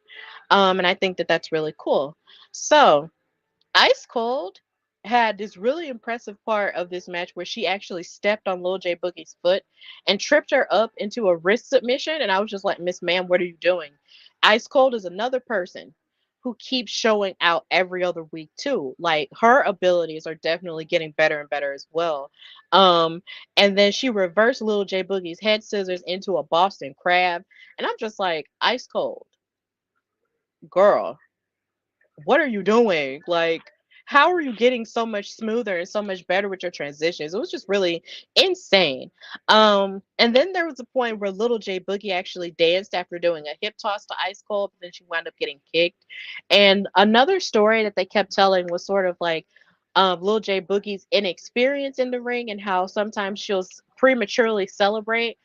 And I think that that's really cool. So, Ice Cold had this really impressive part of this match where she actually stepped on Lil J Boogie's foot and tripped her up into a wrist submission. And I was just like, Miss Ma'am, what are you doing? Ice Cold is another person who keeps showing out every other week too. Like her abilities are definitely getting better and better as well. Um, and then she reversed Lil J Boogie's head scissors into a Boston crab. And I'm just like, Ice Cold, girl, what are you doing? Like, how are you getting so much smoother and so much better with your transitions? It was just really insane. And then there was a point where Little J Boogie actually danced after doing a hip toss to Ice Cold, but then she wound up getting kicked. And another story that they kept telling was sort of like Lil J Boogie's inexperience in the ring and how sometimes she'll prematurely celebrate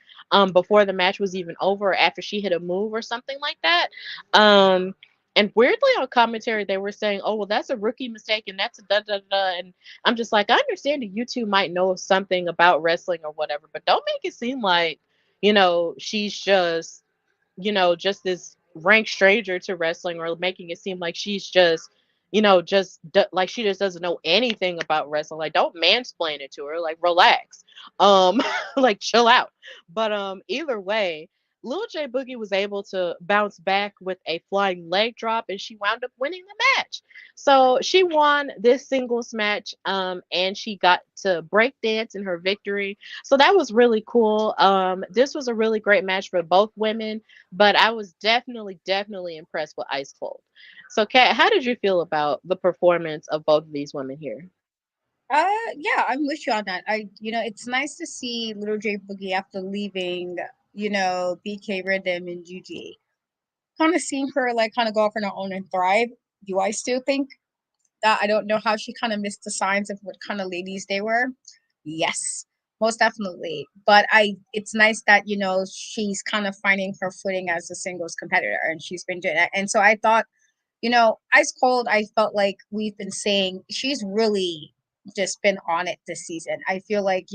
before the match was even over or after she hit a move or something like that. Um, and weirdly on commentary, they were saying, oh, well, that's a rookie mistake and that's a da da da. And I'm just like, I understand that you two might know something about wrestling or whatever, but don't make it seem like, she's just this rank stranger to wrestling or making it seem like she's just, like she just doesn't know anything about wrestling. Like, don't mansplain it to her. Like, relax. Like, chill out. But either way, Lil J Boogie was able to bounce back with a flying leg drop, and she wound up winning the match. So she won this singles match, and she got to break dance in her victory. So that was really cool. This was a really great match for both women, but I was definitely impressed with Ice Cold. So, Kat, how did you feel about the performance of both of these women here? Yeah, I'm with you on that. It's nice to see Little J Boogie after leaving, BK Rhythm and Gigi. Kind of seeing her like kind of go off on her own and thrive. Do I still think that I don't know how she kind of missed the signs of what kind of ladies they were? Yes, most definitely. But it's nice that she's kind of finding her footing as a singles competitor, and she's been doing that. And so I thought, Ice Cold, I felt like we've been saying she's really just been on it this season. I feel like,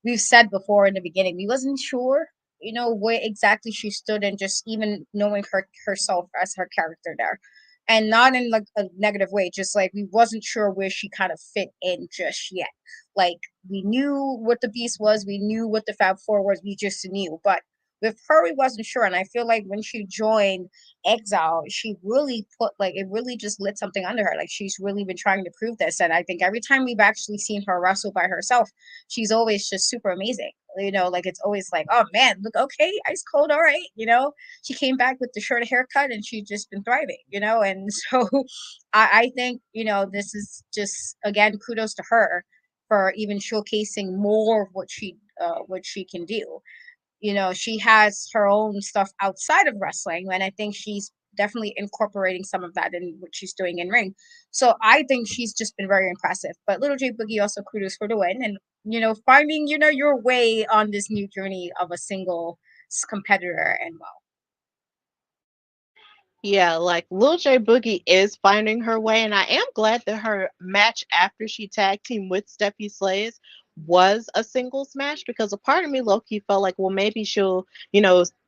we've said before in the beginning, we wasn't sure, where exactly she stood and just even knowing herself as her character there. And not in like a negative way, just like we wasn't sure where she kind of fit in just yet. Like we knew what the beast was, we knew what the Fab Four was, we just knew. But with her, we wasn't sure. And I feel like when she joined Exile, she really put like it really just lit something under her. Like she's really been trying to prove this. And I think every time we've actually seen her wrestle by herself, she's always just super amazing. Like it's always like, oh man, look, okay, Ice Cold, all right. She came back with the short haircut and she's just been thriving, and so I think, this is just again kudos to her for even showcasing more of what she can do. She has her own stuff outside of wrestling, and I think she's definitely incorporating some of that in what she's doing in ring. So I think she's just been very impressive. But Little J Boogie also kudos for the win, and finding your way on this new journey of a single competitor and well. Yeah, like Lil J Boogie is finding her way, and I am glad that her match after she tag team with Steffi Slays was a singles match because a part of me low key felt like, well, maybe she'll,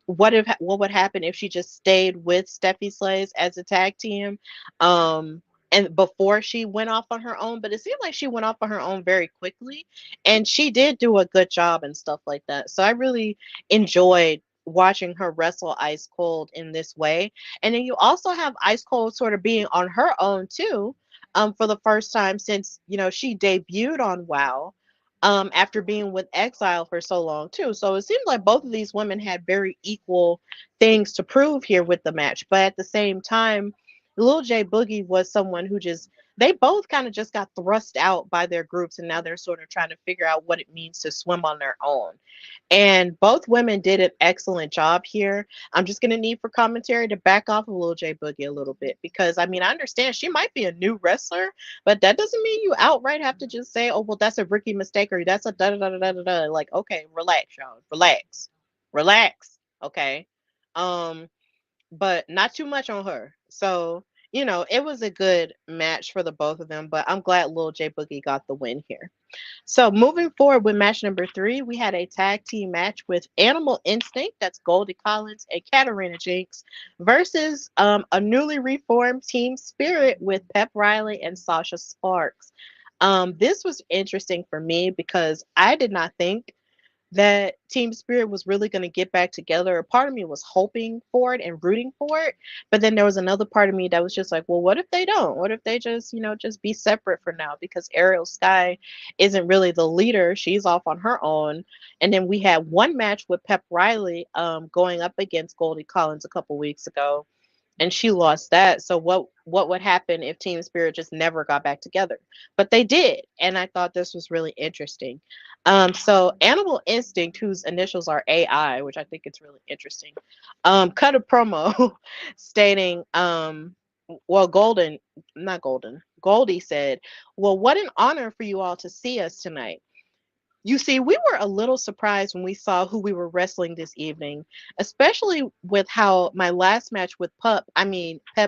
what would happen if she just stayed with Steffi Slays as a tag team, um, and before she went off on her own. But it seemed like she went off on her own very quickly, and she did do a good job and stuff like that. So I really enjoyed watching her wrestle Ice Cold in this way. And then you also have Ice Cold sort of being on her own too, for the first time since she debuted on WoW, after being with Exile for so long too. So it seems like both of these women had very equal things to prove here with the match, but at the same time, Lil J Boogie was someone who just they both kind of just got thrust out by their groups, and now they're sort of trying to figure out what it means to swim on their own. And both women did an excellent job here. I'm just gonna need for commentary to back off of Lil J Boogie a little bit because I mean I understand she might be a new wrestler, but that doesn't mean you outright have to just say, "Oh well, that's a rookie mistake," or "That's a da da da da da da." Like, okay, relax, y'all, relax, okay. Um, but not too much on her. So it was a good match for the both of them. But I'm glad Lil J Boogie got the win here. So moving forward with match number 3, we had a tag team match with Animal Instinct, that's Goldie Collins and Katarina Jinx, versus a newly reformed Team Spirit with Pep Riley and Sasha Sparks. This was interesting for me because I did not think that Team Spirit was really going to get back together. A part of me was hoping for it and rooting for it, but then there was another part of me that was just like, well, what if they don't? What if they just, just be separate for now? Because Ariel Sky isn't really the leader; she's off on her own. And then we had one match with Pep Riley, going up against Goldie Collins a couple weeks ago, and she lost that. So what would happen if Team Spirit just never got back together? But they did, and I thought this was really interesting. So Animal Instinct, whose initials are AI, which I think it's really interesting, cut a promo stating, well, not Golden, Goldie said, "Well, what an honor for you all to see us tonight. You see, we were a little surprised when we saw who we were wrestling this evening, especially with how my last match with Pep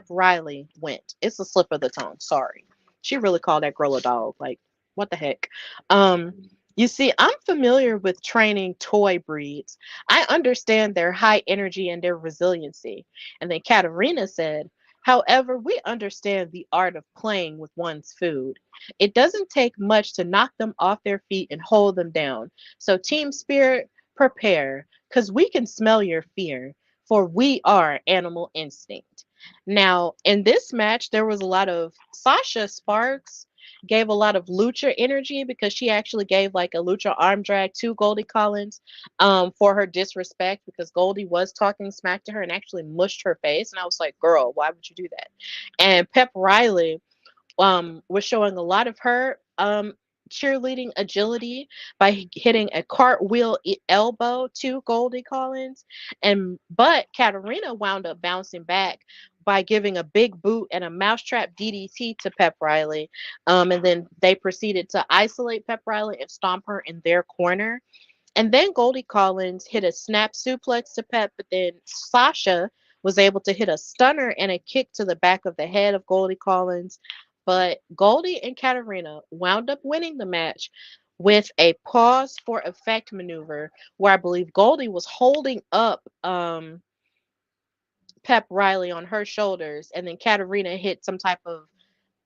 Riley went. It's a slip of the tongue. Sorry. She really called that girl a dog. Like, what the heck? Um, you see, I'm familiar with training toy breeds. I understand their high energy and their resiliency." And then Katarina said, "However, we understand the art of playing with one's food. It doesn't take much to knock them off their feet and hold them down. So, Team Spirit, prepare, because we can smell your fear, for we are Animal Instinct. Now, in this match, there was a lot of Sasha Sparks gave a lot of lucha energy because she actually gave like a lucha arm drag to Goldie Collins for her disrespect because Goldie was talking smack to her and actually mushed her face. And I was like, girl, why would you do that? And Pep Riley was showing a lot of her cheerleading agility by hitting a cartwheel elbow to Goldie Collins, and but Katarina wound up bouncing back by giving a big boot and a mousetrap DDT to Pep Riley, and then they proceeded to isolate Pep Riley and stomp her in their corner. And then Goldie Collins hit a snap suplex to Pep, but then Sasha was able to hit a stunner and a kick to the back of the head of Goldie Collins. But Goldie and Katarina wound up winning the match with a pause for effect maneuver where I believe Goldie was holding up Pep Riley on her shoulders, and then Katarina hit some type of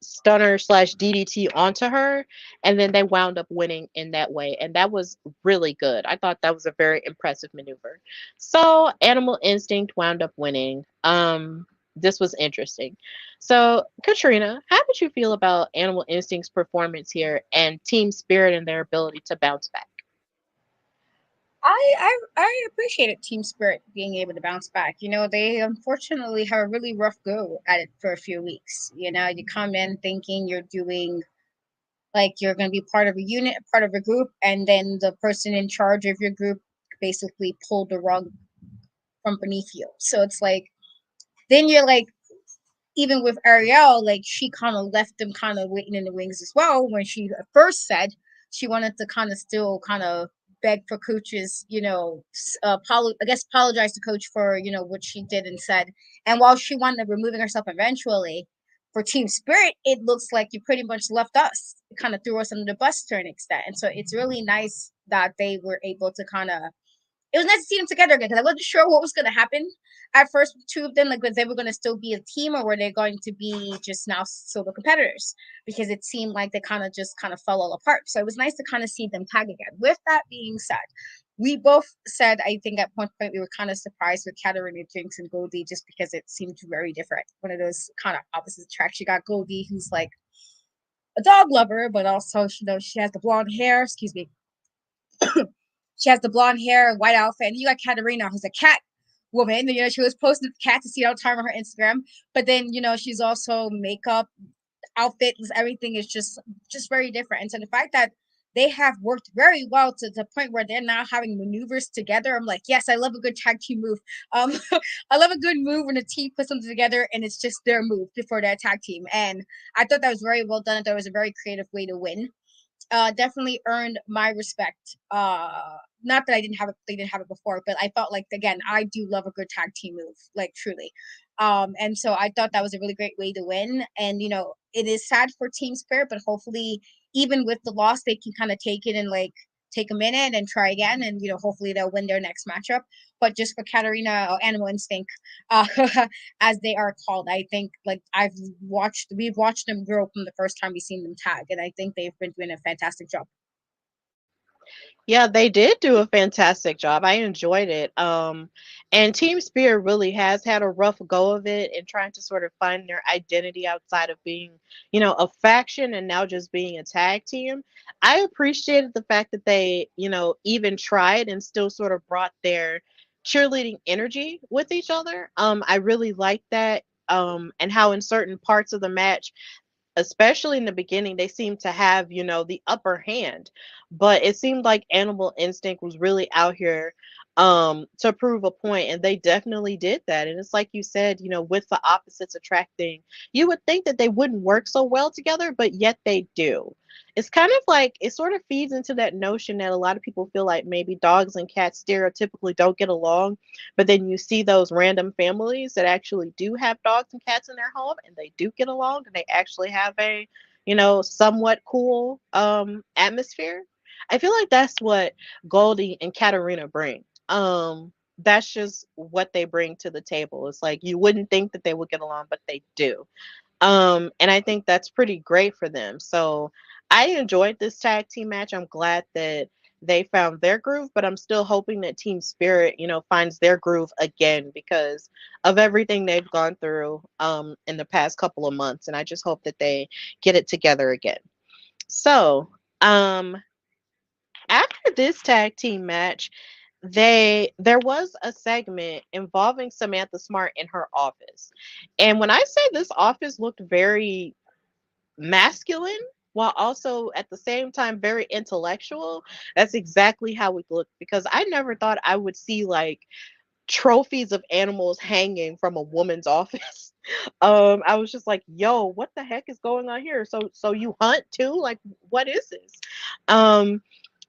stunner slash DDT onto her, and then they wound up winning in that way, and that was really good. I thought that was a very impressive maneuver. So Animal Instinct wound up winning. This was interesting. So Katrina, how did you feel about Animal Instinct's performance here and Team Spirit and their ability to bounce back? I appreciated Team Spirit being able to bounce back. You know, they unfortunately have a really rough go at it for a few weeks. You know, you come in thinking you're doing like you're going to be part of a unit, part of a group, and then the person in charge of your group basically pulled the rug from beneath you. So it's like then you're like even with Ariel, like she kind of left them kind of waiting in the wings as well when she first said she wanted to kind of still kind of beg for coaches, you know, I guess apologize to coach for, you know, what she did and said. And while she wanted to removing herself eventually for Team Spirit, it looks like you pretty much left us, kind of threw us under the bus to an extent. And so it's really nice that they were able to kind of it was nice to see them together again because I wasn't sure what was going to happen at first with two of them, like whether they were going to still be a team or were they going to be just now solo competitors because it seemed like they kind of just kind of fell all apart. So it was nice to kind of see them tag again. With that being said, we both said I think at one point we were kind of surprised with Katarina Jinx and Goldie just because it seemed very different. One of those kind of opposite tracks. You got Goldie, who's like a dog lover, but also you know she has the blonde hair. Excuse me, she has the blonde hair, white outfit, and you got Katarina, who's a cat woman. You know, she was posting the cat to see all the time on her Instagram. But then, you know, she's also makeup, outfits, everything is just very different. And so the fact that they have worked very well to the point where they're now having maneuvers together. I'm like, yes, I love a good tag team move. Um, I love a good move when a team puts something together and it's just their move before their tag team. And I thought that was very well done. I thought it was a very creative way to win. Definitely earned my respect. Not that I didn't have it, they didn't have it before, but I felt like again, I do love a good tag team move, like truly. And so I thought that was a really great way to win. And you know, it is sad for Team Spirit, but hopefully, even with the loss, they can kind of take it and like take a minute and try again, and you know, hopefully they'll win their next matchup. But just for Katarina or Animal Instinct, uh, as they are called, I think like we've watched them grow from the first time we've seen them tag, and I think they've been doing a fantastic job. Yeah, they did do a fantastic job. I enjoyed it. And Team Spirit really has had a rough go of it in trying to sort of find their identity outside of being, a faction and now just being a tag team. I appreciated the fact that they, even tried and still sort of brought their cheerleading energy with each other. I really liked that. And how in certain parts of the match especially in the beginning, they seemed to have, the upper hand. But it seemed like Animal Instinct was really out here to prove a point, and they definitely did that. And it's like you said, with the opposites attracting, you would think that they wouldn't work so well together, but yet they do. It's kind of like it sort of feeds into that notion that a lot of people feel like maybe dogs and cats stereotypically don't get along, but then you see those random families that actually do have dogs and cats in their home and they do get along and they actually have a, somewhat cool atmosphere. I feel like that's what Goldie and Katarina bring. That's just what they bring to the table. It's like you wouldn't think that they would get along, but they do. And I think that's pretty great for them. So I enjoyed this tag team match. I'm glad that they found their groove, but I'm still hoping that Team Spirit, finds their groove again because of everything they've gone through in the past couple of months. And I just hope that they get it together again. So, after this tag team match, there was a segment involving Samantha Smart in her office. And when I say this office looked very masculine while also at the same time very intellectual, that's exactly how it looked because I never thought I would see like trophies of animals hanging from a woman's office. I was just like, yo, what the heck is going on here? So you hunt too? Like, what is this? Um,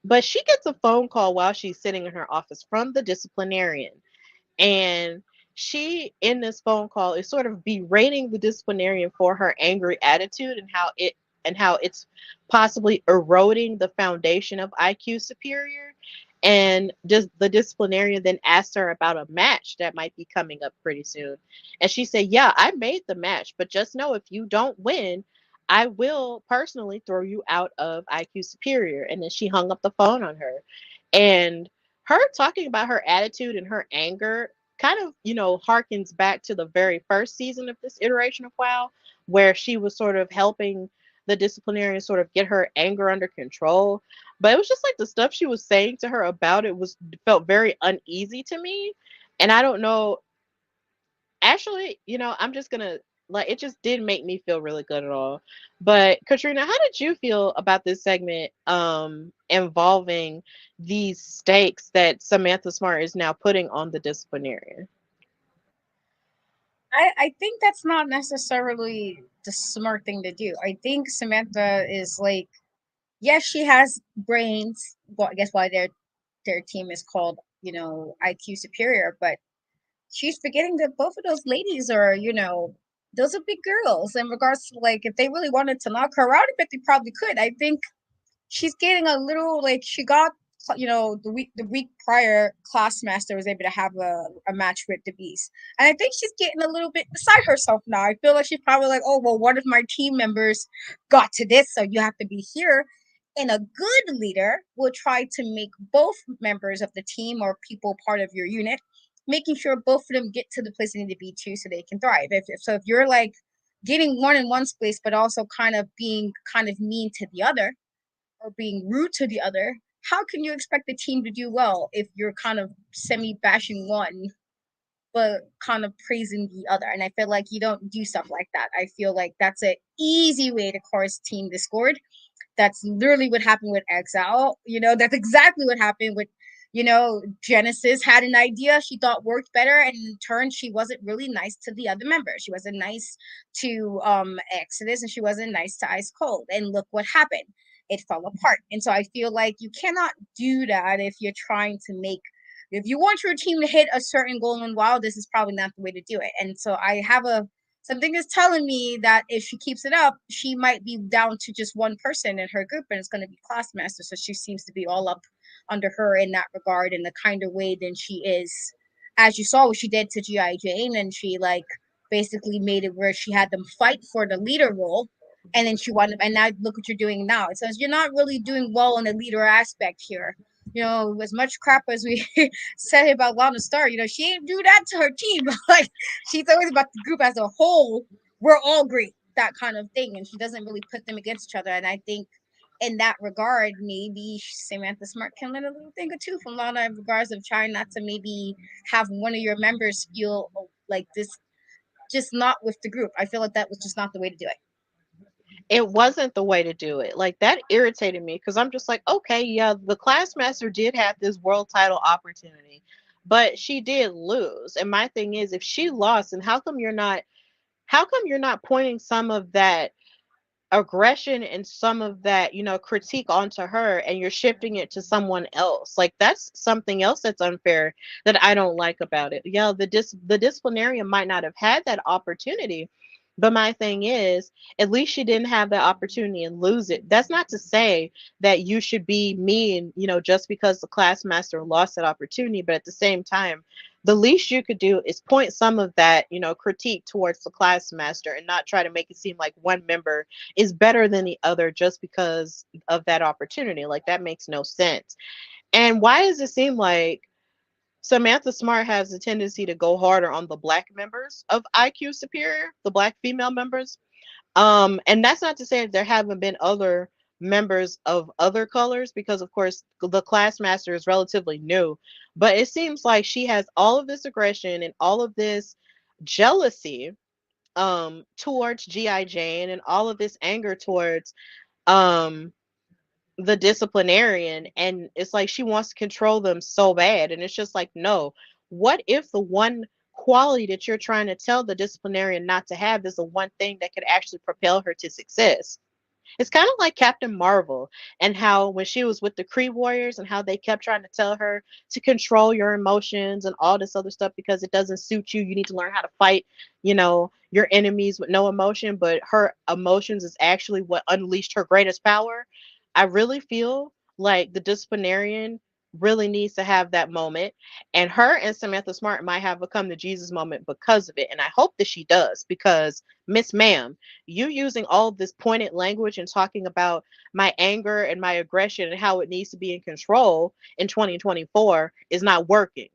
but she gets a phone call while she's sitting in her office from the disciplinarian. And she, in this phone call, is sort of berating the disciplinarian for her angry attitude and how it's possibly eroding the foundation of IQ Superior. And just the disciplinarian then asked her about a match that might be coming up pretty soon. And she said, yeah, I made the match, but just know if you don't win, I will personally throw you out of IQ Superior. And then she hung up the phone on her. And her talking about her attitude and her anger kind of, harkens back to the very first season of this iteration of WoW, where she was sort of helping the disciplinarian sort of get her anger under control. But it was just like the stuff she was saying to her about it was felt very uneasy to me. And I don't know, actually, I'm just gonna like it just didn't make me feel really good at all. But Katrina, how did you feel about this segment involving these stakes that Samantha Smart is now putting on the disciplinarian? I think that's not necessarily the smart thing to do. I think Samantha is like, yes, she has brains. Well, I guess why their team is called, IQ Superior, but she's forgetting that both of those ladies are, those are big girls. In regards to like, if they really wanted to knock her out, I bet they probably could. I think she's getting a little like she got the week prior Classmaster was able to have a match with the Beast, and I think she's getting a little bit beside herself now. I feel like she's probably like, oh well, one of my team members got to this, so you have to be here. And a good leader will try to make both members of the team or people part of your unit, making sure both of them get to the place they need to be to so they can thrive. If you're like getting one in one space but also kind of being kind of mean to the other or being rude to the other, how can you expect the team to do well if you're kind of semi bashing one but kind of praising the other? And I feel like you don't do stuff like that. I feel like that's an easy way to cause team discord. That's literally what happened with Exile. That's exactly what happened with, Genesis had an idea she thought worked better, and in turn, she wasn't really nice to the other members. She wasn't nice to Exodus, and she wasn't nice to Ice Cold. And look what happened. It fell apart. And so I feel like you cannot do that if you're trying to make if you want your team to hit a certain goal in WoW, this is probably not the way to do it. And so I have something is telling me that if she keeps it up, she might be down to just one person in her group, and it's going to be Classmaster. So she seems to be all up under her in that regard, in the kind of way than she is, as you saw what she did to G.I. Jane, and she like basically made it where she had them fight for the leader role, and then she wanted, and now look what you're doing now. It says you're not really doing well in the leader aspect here. As much crap as we said about Lana Star, she ain't do that to her team. Like, she's always about the group as a whole. We're all great, that kind of thing. And she doesn't really put them against each other. And I think in that regard, maybe Samantha Smart can learn a little thing or two from Lana in regards of trying not to maybe have one of your members feel like this, just not with the group. I feel like that was just not the way to do it. It wasn't the way to do it. Like that irritated me because I'm just like, okay, yeah, the Classmaster did have this world title opportunity, but she did lose. And my thing is, if she lost, and how come you're not pointing some of that aggression and some of that, critique onto her and you're shifting it to someone else? Like that's something else that's unfair that I don't like about it. Yeah, the disciplinarian might not have had that opportunity, But my thing is, at least she didn't have the opportunity and lose it. That's not to say that you should be mean, just because the classmaster lost that opportunity. But at the same time, the least you could do is point some of that, critique towards the classmaster and not try to make it seem like one member is better than the other just because of that opportunity. Like, that makes no sense. And why does it seem like Samantha Smart has a tendency to go harder on the black members of IQ Superior, the black female members? And that's not to say that there haven't been other members of other colors, because of course the classmaster is relatively new, but it seems like she has all of this aggression and all of this jealousy towards GI Jane, and all of this anger towards um the disciplinarian, and it's like she wants to control them so bad, and it's just like, no. What if the one quality that you're trying to tell the disciplinarian not to have is the one thing that could actually propel her to success? It's kind of like Captain Marvel, and how when she was with the Kree Warriors and how they kept trying to tell her to control your emotions and all this other stuff because it doesn't suit you. You need to learn how to fight, your enemies with no emotion, but her emotions is actually what unleashed her greatest power. I really feel like the disciplinarian really needs to have that moment, and her and Samantha Smart might have become the Jesus moment because of it. And I hope that she does, because Miss Ma'am, you using all this pointed language and talking about my anger and my aggression and how it needs to be in control in 2024 is not working.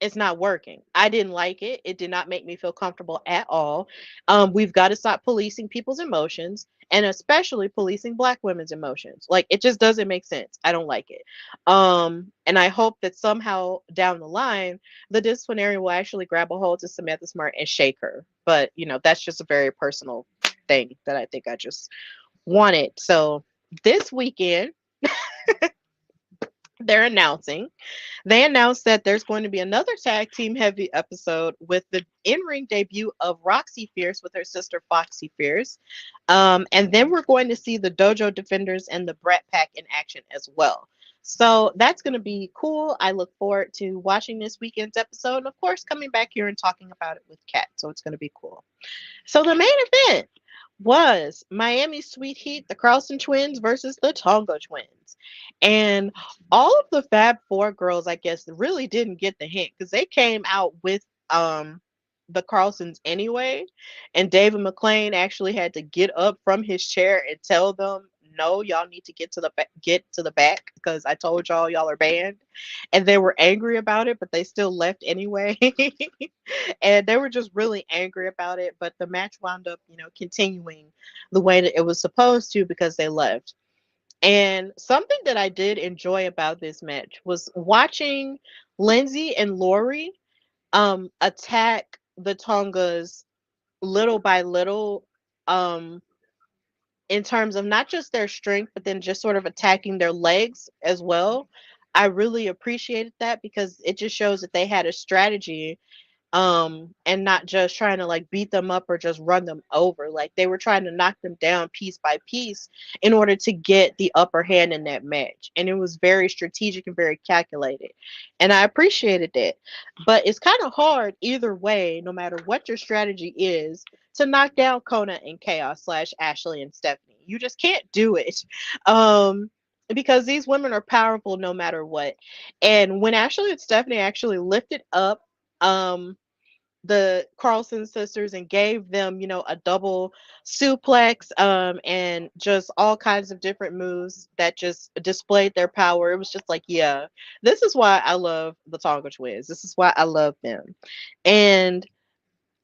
It's not working. I didn't like it. It did not make me feel comfortable at all. We've got to stop policing people's emotions, and especially policing black women's emotions. Like, it just doesn't make sense. I don't like it. And I hope that somehow down the line, the disciplinarian will actually grab a hold to Samantha Smart and shake her. But, that's just a very personal thing that I think I just wanted. So this weekend, they're announcing they announced that there's going to be another tag team heavy episode with the in ring debut of Roxy Fierce with her sister Foxy Fierce. And then we're going to see the Dojo Defenders and the Brat Pack in action as well. So that's going to be cool. I look forward to watching this weekend's episode, and of course, coming back here and talking about it with Kat. So it's going to be cool. So the main event was Miami Sweet Heat, the Carlson twins versus the Tonga twins. And all of the Fab Four girls, I guess, really didn't get the hint because they came out with the Carlsons anyway. And David McClain actually had to get up from his chair and tell them, no, y'all need to get to the back because I told y'all are banned. And they were angry about it, but they still left anyway. And they were just really angry about it. But the match wound up, continuing the way that it was supposed to because they left. And something that I did enjoy about this match was watching Lindsay and Lori attack the Tongas little by little, um in terms of not just their strength, but then just sort of attacking their legs as well. I really appreciated that because it just shows that they had a strategy, and not just trying to like beat them up or just run them over. Like, they were trying to knock them down piece by piece in order to get the upper hand in that match, and it was very strategic and very calculated, and I appreciated that. But it's kind of hard either way, no matter what your strategy is, to knock down Kona and Chaos slash Ashley and Stephanie. You just can't do it. um because these women are powerful no matter what. And when Ashley and Stephanie actually lifted up um the Carlson sisters and gave them, a double suplex, and just all kinds of different moves that just displayed their power. It was just like, yeah, this is why I love the Tonga twins. This is why I love them. And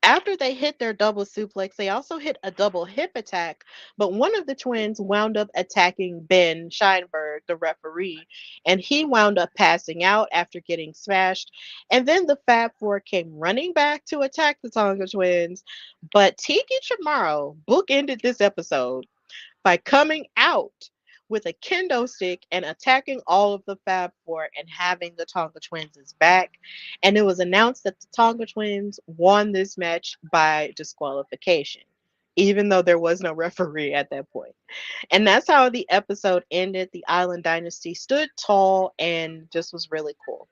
after they hit their double suplex, they also hit a double hip attack, but one of the twins wound up attacking Ben Scheinberg, the referee, and he wound up passing out after getting smashed. And then the Fab Four came running back to attack the Tonga twins, but Tiki Chamorro bookended this episode by coming out with a kendo stick and attacking all of the Fab Four and having the Tonga Twins' back. And it was announced that the Tonga Twins won this match by disqualification, even though there was no referee at that point. And that's how the episode ended. The Island Dynasty stood tall and just was really cool.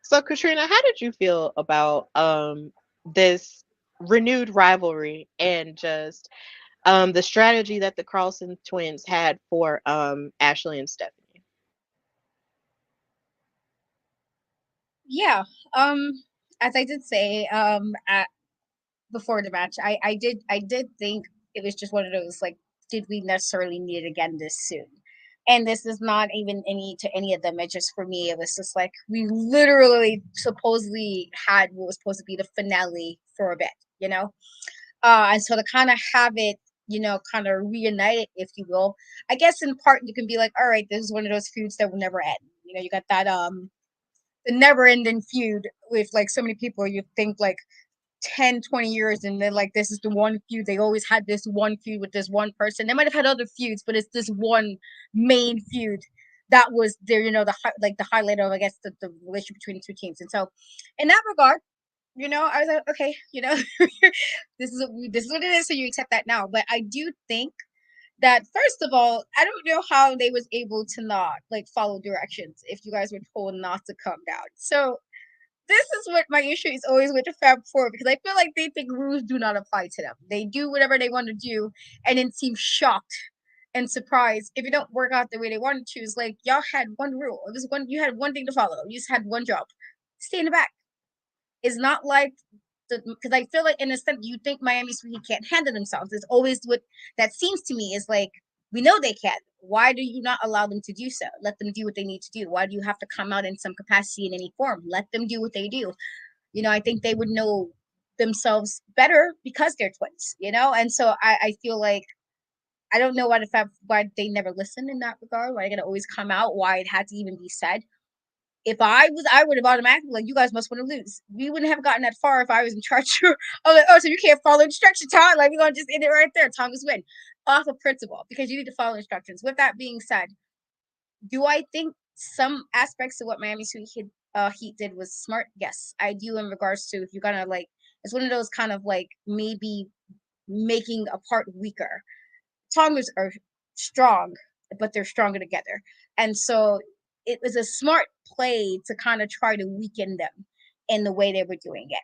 So, Katrina, how did you feel about this? renewed rivalry and just the strategy that the Carlson twins had for Ashley and Stephanie. Yeah. As I did say, before the match, I did think it was just one of those like, did we necessarily need it again this soon? And this is not even any to any of them. It just for me, it was just like we literally supposedly had what was supposed to be the finale for a bit, you know. And so to kind of have it, kind of reunited, if you will, I guess in part you can be like, all right, this is one of those feuds that will never end. You got that the never ending feud with like so many people. You think like 10, 20 years, and then like this is the one feud. They always had this one feud with this one person. They might have had other feuds, but it's this one main feud that was there, like the highlight of, I guess, the relationship between the two teams. And so in that regard, I was like, okay, this is what it is, so you accept that now. But I do think that, first of all, I don't know how they was able to not like follow directions if you guys were told not to come down. So this is what my issue is always with the Fab Four, because I feel like they think rules do not apply to them. They do whatever they want to do and then seem shocked and surprised if it don't work out the way they wanted to. It's like y'all had one rule. It was one, you had one thing to follow. You just had one job. Stay in the back. It's not like, because I feel like in a sense you think Miami Heat can't handle themselves. It's always what that seems to me is like, we know they can. Why do you not allow them to do so? Let them do what they need to do. Why do you have to come out in some capacity in any form? Let them do what they do. I think they would know themselves better because they're twins, And so I feel like I don't know why they never listen in that regard. Why they gotta always come out? Why it had to even be said? If I would have automatically like, you guys must want to lose. We wouldn't have gotten that far if I was in charge. I was like, oh, so you can't follow instructions, Tom? Like, we're gonna just end it right there. Tom is win off of principle because you need to follow instructions. With that being said, do I think some aspects of what Miami Heat did was smart? Yes, I do. In regards to, if you're gonna like, it's one of those kind of like maybe making a part weaker. Tongas are strong, but they're stronger together. And so it was a smart play to kind of try to weaken them in the way they were doing it.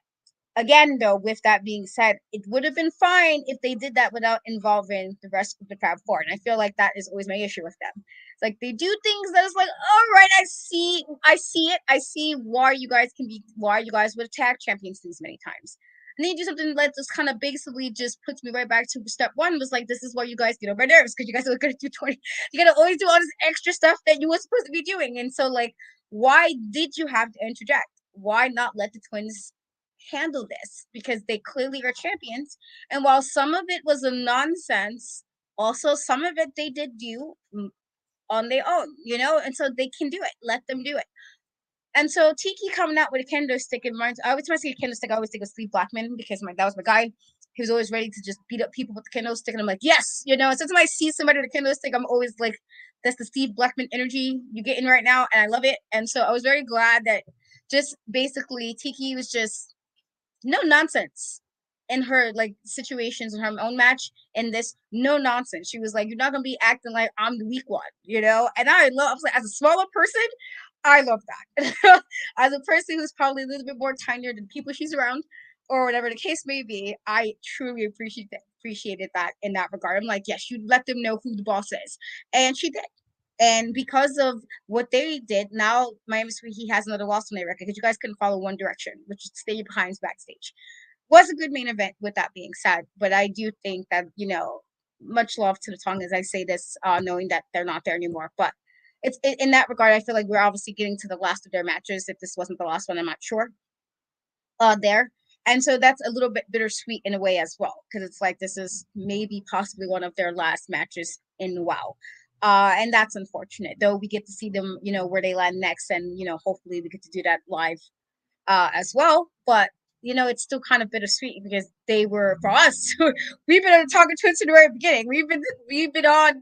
Again, though, with that being said, it would have been fine if they did that without involving the rest of the Fab Four. And I feel like that is always my issue with them. It's like they do things that is like, all right, I see it. I see why you guys would attack champions these many times. And then you do something that just kind of basically just puts me right back to step one, was like, this is why you guys get on my nerves, because you guys are gonna do 20. You gotta always do all this extra stuff that you were supposed to be doing. And so, like, why did you have to interject? Why not let the twins handle this, because they clearly are champions. And while some of it was a nonsense, also some of it they did do on their own, and so they can do it. Let them do it. And so Tiki coming out with a kendo stick, and I always when I say a kendo stick, I always think of Steve Blackman, because that was my guy. He was always ready to just beat up people with the kendo stick, and I'm like, yes, so sometimes I see somebody with a kendo stick, I'm always like, that's the Steve Blackman energy you're getting right now, and I love it. And so I was very glad that just basically Tiki was just no nonsense in her like situations in her own match. In this, no nonsense. She was like, you're not gonna be acting like I'm the weak one, And I was like, as a smaller person, I love that. As a person who's probably a little bit more tinier than people she's around, or whatever the case may be, I truly appreciated that in that regard. I'm like, yes, you let them know who the boss is, and she did. And because of what they did, now Miami Heat has another loss on their record, because you guys couldn't follow one direction, which is stay behind backstage. Was a good main event, with that being said. But I do think that, much love to the Tongue as I say this, knowing that they're not there anymore. But it's in that regard, I feel like we're obviously getting to the last of their matches. If this wasn't the last one, I'm not sure. There. And so that's a little bit bittersweet in a way as well, because it's like this is maybe possibly one of their last matches in WoW. And that's unfortunate, though we get to see them, where they land next, and hopefully we get to do that live as well. But it's still kind of bittersweet, because they were, for us, we've been on the Tonga Twins in the very beginning. We've been on,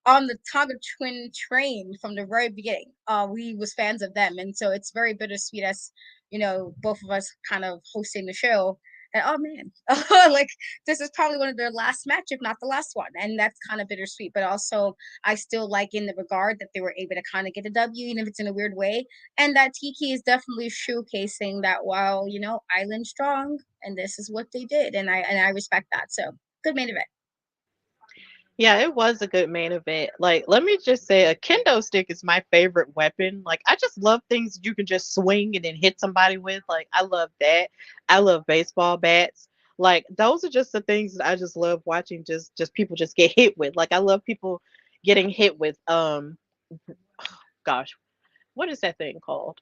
on the Tonga Twin train from the very beginning. We was fans of them, and so it's very bittersweet as both of us kind of hosting the show, And oh man, like this is probably one of their last match, if not the last one, and that's kind of bittersweet. But also, I still like in the regard that they were able to kind of get a W, even if it's in a weird way, and that Tiki is definitely showcasing that while Island strong, and this is what they did, and I respect that. So good main event. Yeah, it was a good main event. Like, let me just say, a kendo stick is my favorite weapon. Like, I just love things you can just swing and then hit somebody with. Like, I love that. I love baseball bats. Like, those are just the things that I just love watching. Just people just get hit with. Like, I love people getting hit with. Gosh, what is that thing called?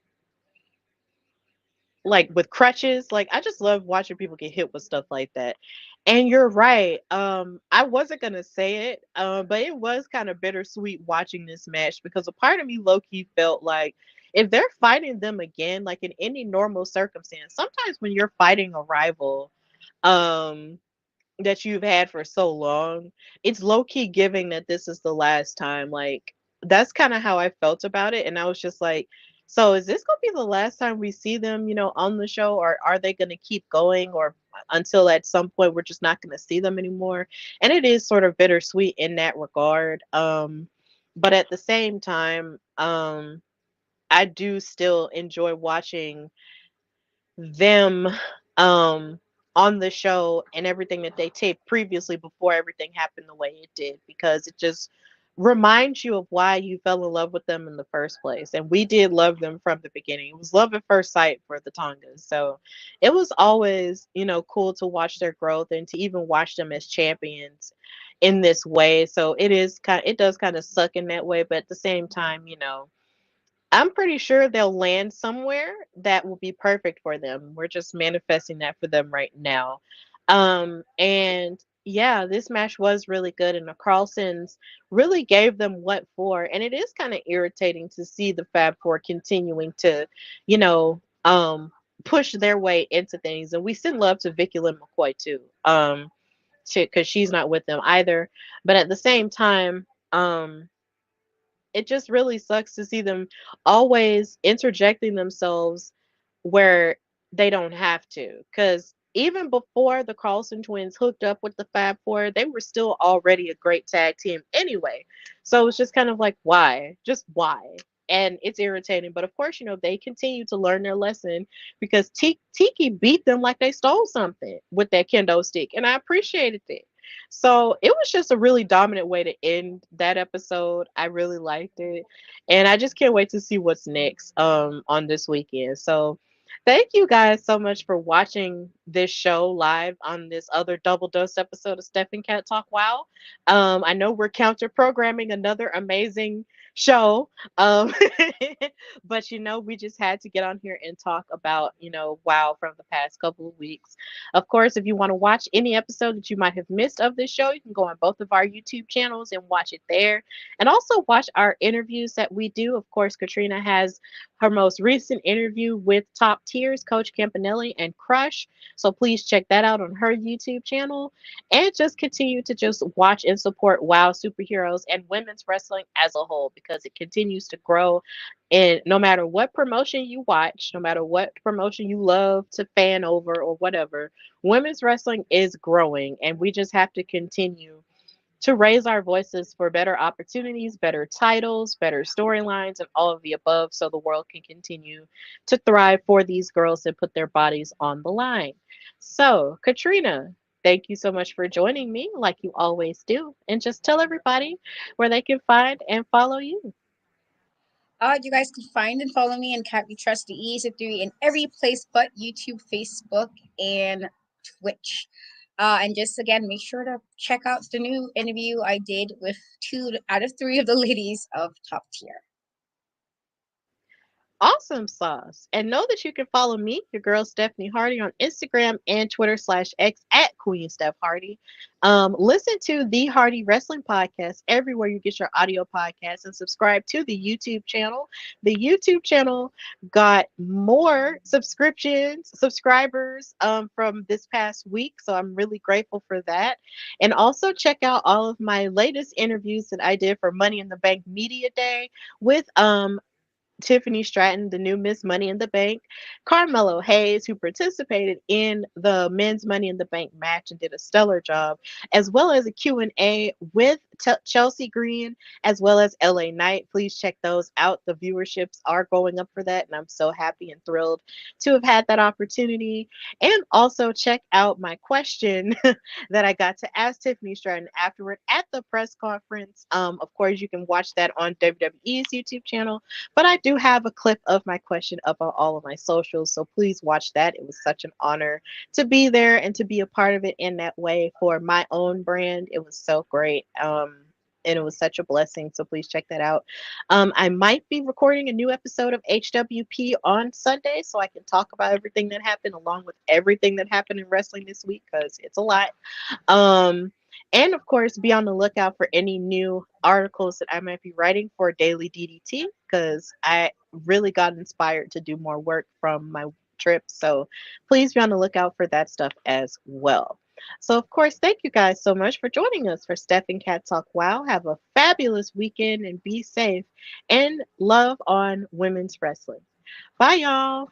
Like with crutches. Like I just love watching people get hit with stuff like that. And you're right. I wasn't gonna say it, but it was kind of bittersweet watching this match because a part of me low key felt like if they're fighting them again, like in any normal circumstance, sometimes when you're fighting a rival, um, that you've had for so long, it's low key giving that this is the last time. Like that's kind of how I felt about it, and I was just like, so is this gonna be the last time we see them, on the show, or are they gonna keep going, or until at some point we're just not gonna see them anymore? And it is sort of bittersweet in that regard. But at the same time, I do still enjoy watching them um on the show and everything that they taped previously before everything happened the way it did, because it just reminds you of why you fell in love with them in the first place. And we did love them from the beginning. It was love at first sight for the Tongas. So it was always, cool to watch their growth and to even watch them as champions in this way. So it does kind of suck in that way, but at the same time, I'm pretty sure they'll land somewhere that will be perfect for them. We're just manifesting that for them right now. And yeah, this match was really good, and the Carlsons really gave them what for. And it is kind of irritating to see the Fab Four continuing to, you know, push their way into things. And we send love to Vicky Lynn McCoy too, because she's not with them either. But at the same time, it just really sucks to see them always interjecting themselves where they don't have to. Because even before the Carlson twins hooked up with the Fab Four, they were still already a great tag team anyway. So it's just kind of like, why? Just why? And it's irritating. But of course, they continue to learn their lesson because Tiki beat them like they stole something with that kendo stick. And I appreciated it. So it was just a really dominant way to end that episode. I really liked it. And I just can't wait to see what's next on this weekend. So thank you guys so much for watching this show live on this other double dose episode of Steph and Cat Talk Wow. I know we're counter programming another amazing show. Um, but we just had to get on here and talk about, wow, from the past couple of weeks. Of course, if you want to watch any episode that you might have missed of this show, you can go on both of our YouTube channels and watch it there. And also watch our interviews that we do. Of course, Katrina has her most recent interview with Top Tiers, Coach Campanelli and Crush. So please check that out on her YouTube channel. And just continue to just watch and support WoW superheroes and women's wrestling as a whole, because it continues to grow. And no matter what promotion you watch, no matter what promotion you love to fan over or whatever, women's wrestling is growing. And we just have to continue to raise our voices for better opportunities, better titles, better storylines, and all of the above, so the world can continue to thrive for these girls and put their bodies on the line. So, Katrina, thank you so much for joining me, like you always do. And just tell everybody where they can find and follow you. You guys can find and follow me and Cat We Trust the Easy 3 in every place but YouTube, Facebook, and Twitch. And just again, make sure to check out the new interview I did with 2 out of 3 of the ladies of Top Tier. Awesome sauce. And know that you can follow me, your girl Stephanie Hardy, on Instagram and Twitter/X at Queen Steph Hardy. Listen to the Hardy Wrestling Podcast everywhere you get your audio podcasts, and subscribe to the YouTube channel. The YouTube channel got more subscribers from this past week. So I'm really grateful for that. And also check out all of my latest interviews that I did for Money in the Bank Media Day with Tiffany Stratton, the new Miss Money in the Bank, Carmelo Hayes, who participated in the men's Money in the Bank match and did a stellar job, as well as a Q&A with Chelsea Green, as well as LA Knight. Please check those out. The viewerships are going up for that, and I'm so happy and thrilled to have had that opportunity. And also check out my question that I got to ask Tiffany Stratton afterward at the press conference. Of course, you can watch that on WWE's YouTube channel, but I do have a clip of my question up on all of my socials, so please watch that. It was such an honor to be there and to be a part of it in that way for my own brand. It was so great. And it was such a blessing. So please check that out. I might be recording a new episode of HWP on Sunday so I can talk about everything that happened along with everything that happened in wrestling this week because it's a lot. Um, and of course, be on the lookout for any new articles that I might be writing for Daily DDT because I really got inspired to do more work from my trip. So please be on the lookout for that stuff as well. So, of course, thank you guys so much for joining us for Steph and Cat Talk Wow. Have a fabulous weekend and be safe and love on women's wrestling. Bye, y'all.